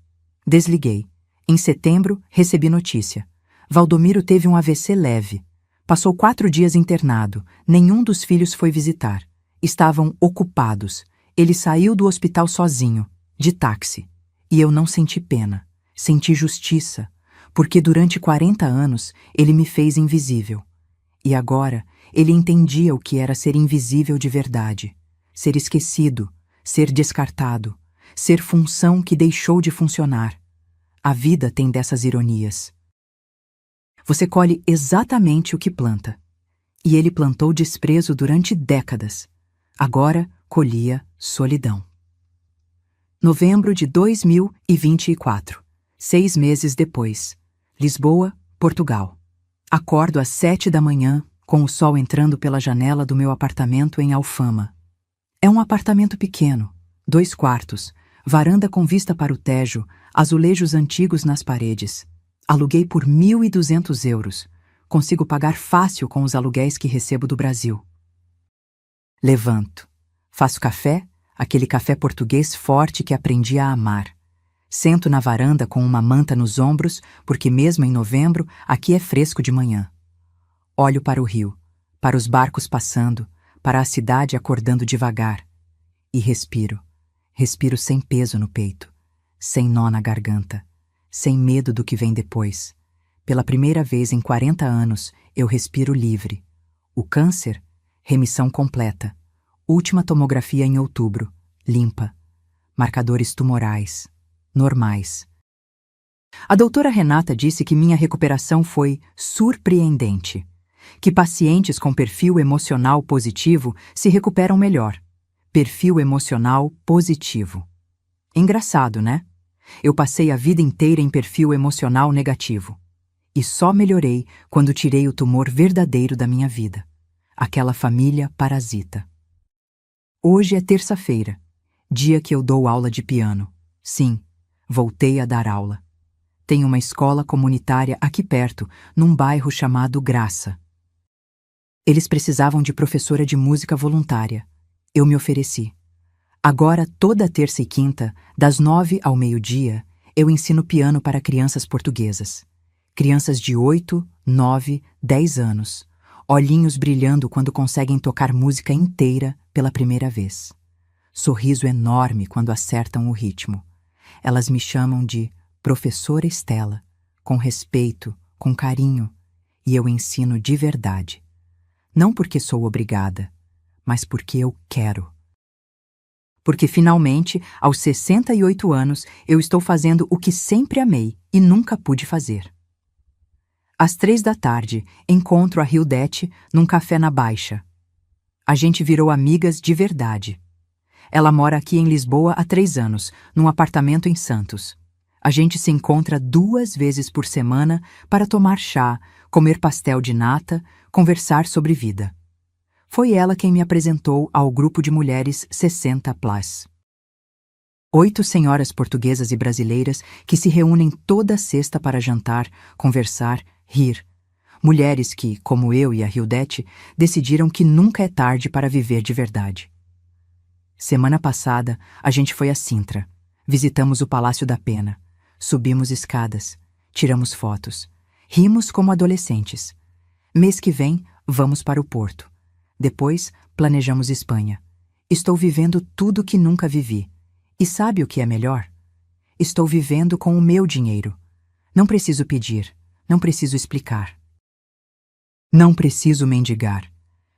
Desliguei. Em setembro, recebi notícia. Valdomiro teve um AVC leve. Passou 4 dias internado. Nenhum dos filhos foi visitar. Estavam ocupados. Ele saiu do hospital sozinho, de táxi. E eu não senti pena. Senti justiça. Porque durante 40 anos, ele me fez invisível. E agora, ele entendia o que era ser invisível de verdade. Ser esquecido. Ser descartado. Ser função que deixou de funcionar. A vida tem dessas ironias. Você colhe exatamente o que planta. E ele plantou desprezo durante décadas. Agora colhia solidão. Novembro de 2024. 6 meses depois. Lisboa, Portugal. Acordo às 7 da manhã, com o sol entrando pela janela do meu apartamento em Alfama. É um apartamento pequeno, 2 quartos, varanda com vista para o Tejo, azulejos antigos nas paredes. Aluguei por 1.200 euros. Consigo pagar fácil com os aluguéis que recebo do Brasil. Levanto. Faço café, aquele café português forte que aprendi a amar. Sento na varanda com uma manta nos ombros, porque mesmo em novembro, aqui é fresco de manhã. Olho para o rio, para os barcos passando, para a cidade acordando devagar. E respiro. Respiro sem peso no peito, sem nó na garganta, sem medo do que vem depois. Pela primeira vez em 40 anos, eu respiro livre. O câncer? Remissão completa. Última tomografia em outubro. Limpa. Marcadores tumorais. Normais. A doutora Renata disse que minha recuperação foi surpreendente. Que pacientes com perfil emocional positivo se recuperam melhor. Perfil emocional positivo. Engraçado, né? Eu passei a vida inteira em perfil emocional negativo. E só melhorei quando tirei o tumor verdadeiro da minha vida. Aquela família parasita. Hoje é terça-feira, dia que eu dou aula de piano. Sim, voltei a dar aula. Tem uma escola comunitária aqui perto, num bairro chamado Graça. Eles precisavam de professora de música voluntária. Eu me ofereci. Agora, toda terça e quinta, das 9 ao meio-dia, eu ensino piano para crianças portuguesas. Crianças de 8, 9, 10 anos. Olhinhos brilhando quando conseguem tocar música inteira pela primeira vez. Sorriso enorme quando acertam o ritmo. Elas me chamam de Professora Estela, com respeito, com carinho, e eu ensino de verdade. Não porque sou obrigada, mas porque eu quero. Porque finalmente, aos 68 anos, eu estou fazendo o que sempre amei e nunca pude fazer. Às 3 da tarde, encontro a Hildete num café na Baixa. A gente virou amigas de verdade. Ela mora aqui em Lisboa há 3 anos, num apartamento em Santos. A gente se encontra 2 vezes por semana para tomar chá, comer pastel de nata, conversar sobre vida. Foi ela quem me apresentou ao grupo de mulheres 60+. 8 senhoras portuguesas e brasileiras que se reúnem toda sexta para jantar, conversar, rir. Mulheres que, como eu e a Hildete, decidiram que nunca é tarde para viver de verdade. Semana passada, a gente foi a Sintra. Visitamos o Palácio da Pena. Subimos escadas. Tiramos fotos. Rimos como adolescentes. Mês que vem, vamos para o Porto. Depois, planejamos Espanha. Estou vivendo tudo que nunca vivi. E sabe o que é melhor? Estou vivendo com o meu dinheiro. Não preciso pedir. Não preciso explicar. Não preciso mendigar.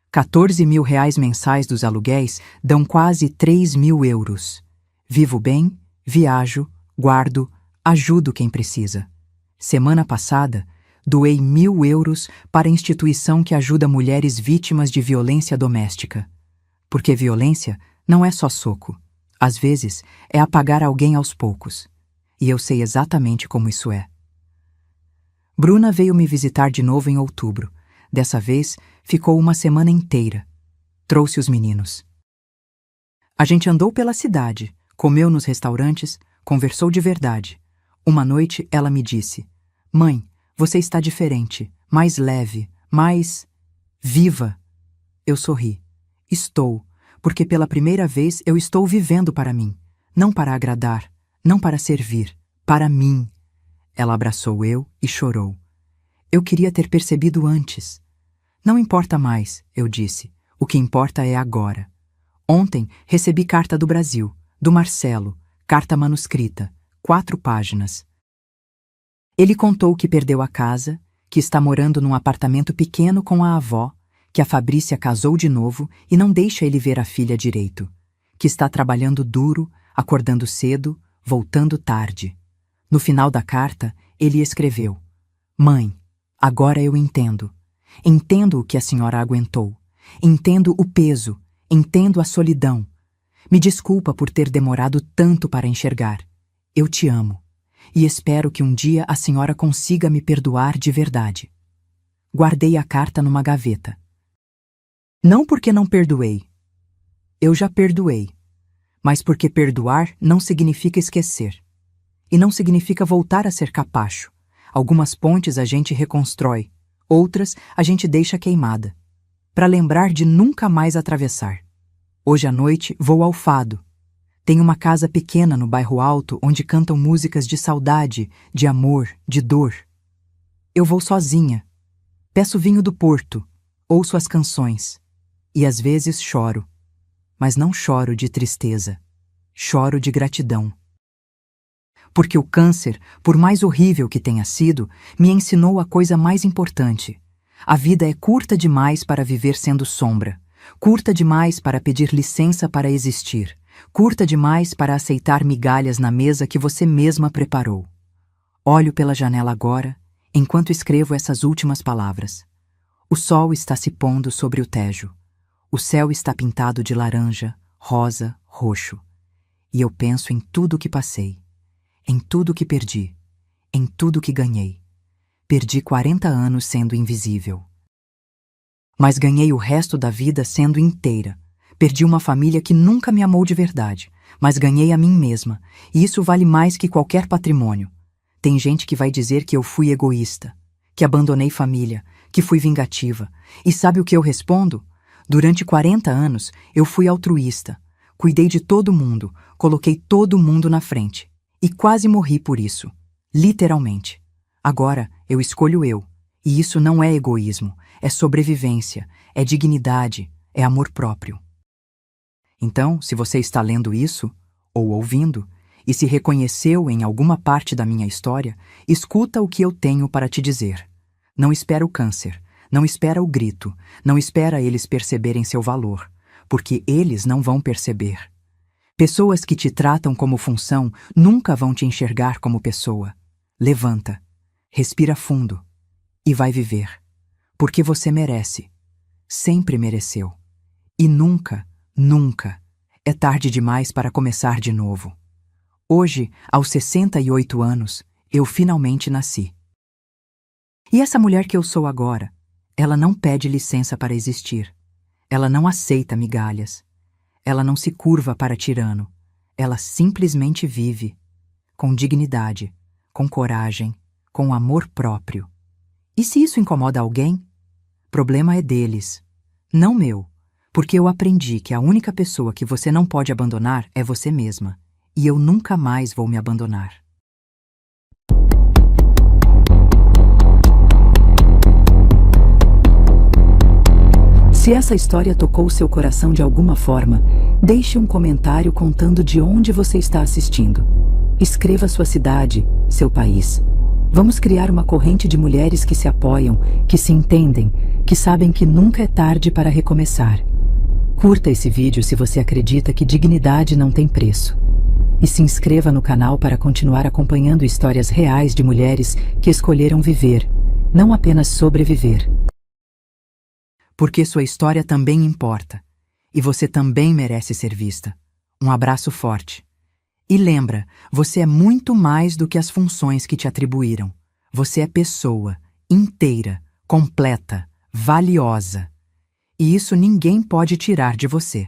14 mil reais mensais dos aluguéis dão quase 3 mil euros. Vivo bem, viajo, guardo, ajudo quem precisa. Semana passada, doei 1.000 euros para a instituição que ajuda mulheres vítimas de violência doméstica. Porque violência não é só soco. Às vezes, é apagar alguém aos poucos. E eu sei exatamente como isso é. Bruna veio me visitar de novo em outubro. Dessa vez, ficou uma semana inteira. Trouxe os meninos. A gente andou pela cidade, comeu nos restaurantes, conversou de verdade. Uma noite, ela me disse: "Mãe, você está diferente, mais leve, mais viva." Eu sorri. Estou, porque pela primeira vez eu estou vivendo para mim, não para agradar, não para servir, para mim. Ela abraçou eu e chorou. Eu queria ter percebido antes. Não importa mais, eu disse. O que importa é agora. Ontem recebi carta do Brasil, do Marcelo, carta manuscrita, 4 páginas. Ele contou que perdeu a casa, que está morando num apartamento pequeno com a avó, que a Fabrícia casou de novo e não deixa ele ver a filha direito, que está trabalhando duro, acordando cedo, voltando tarde. No final da carta, ele escreveu: "Mãe, agora eu entendo. Entendo o que a senhora aguentou. Entendo o peso. Entendo a solidão. Me desculpa por ter demorado tanto para enxergar. Eu te amo. E espero que um dia a senhora consiga me perdoar de verdade." Guardei a carta numa gaveta. Não porque não perdoei. Eu já perdoei. Mas porque perdoar não significa esquecer. E não significa voltar a ser capacho. Algumas pontes a gente reconstrói, outras a gente deixa queimada, para lembrar de nunca mais atravessar. Hoje à noite vou ao Fado. Tem uma casa pequena no bairro Alto onde cantam músicas de saudade, de amor, de dor. Eu vou sozinha. Peço vinho do Porto, ouço as canções. E às vezes choro. Mas não choro de tristeza. Choro de gratidão. Porque o câncer, por mais horrível que tenha sido, me ensinou a coisa mais importante. A vida é curta demais para viver sendo sombra. Curta demais para pedir licença para existir. Curta demais para aceitar migalhas na mesa que você mesma preparou. Olho pela janela agora, enquanto escrevo essas últimas palavras. O sol está se pondo sobre o Tejo. O céu está pintado de laranja, rosa, roxo. E eu penso em tudo que passei, em tudo que perdi, em tudo que ganhei. Perdi 40 anos sendo invisível. Mas ganhei o resto da vida sendo inteira. Perdi uma família que nunca me amou de verdade, mas ganhei a mim mesma, e isso vale mais que qualquer patrimônio. Tem gente que vai dizer que eu fui egoísta, que abandonei família, que fui vingativa. E sabe o que eu respondo? Durante 40 anos, eu fui altruísta. Cuidei de todo mundo, coloquei todo mundo na frente. E quase morri por isso. Literalmente. Agora, eu escolho eu. E isso não é egoísmo, é sobrevivência, é dignidade, é amor próprio. Então, se você está lendo isso, ou ouvindo, e se reconheceu em alguma parte da minha história, escuta o que eu tenho para te dizer. Não espera o câncer, não espera o grito, não espera eles perceberem seu valor, porque eles não vão perceber. Pessoas que te tratam como função nunca vão te enxergar como pessoa. Levanta, respira fundo e vai viver, porque você merece. Sempre mereceu. E nunca, nunca é tarde demais para começar de novo. Hoje, aos 68 anos, eu finalmente nasci. E essa mulher que eu sou agora, ela não pede licença para existir. Ela não aceita migalhas. Ela não se curva para tirano. Ela simplesmente vive, com dignidade, com coragem, com amor próprio. E se isso incomoda alguém? Problema é deles, não meu, porque eu aprendi que a única pessoa que você não pode abandonar é você mesma, e eu nunca mais vou me abandonar. Se essa história tocou seu coração de alguma forma, deixe um comentário contando de onde você está assistindo. Escreva sua cidade, seu país. Vamos criar uma corrente de mulheres que se apoiam, que se entendem, que sabem que nunca é tarde para recomeçar. Curta esse vídeo se você acredita que dignidade não tem preço. E se inscreva no canal para continuar acompanhando histórias reais de mulheres que escolheram viver, não apenas sobreviver. Porque sua história também importa. E você também merece ser vista. Um abraço forte. E lembra, você é muito mais do que as funções que te atribuíram. Você é pessoa, inteira, completa, valiosa. E isso ninguém pode tirar de você.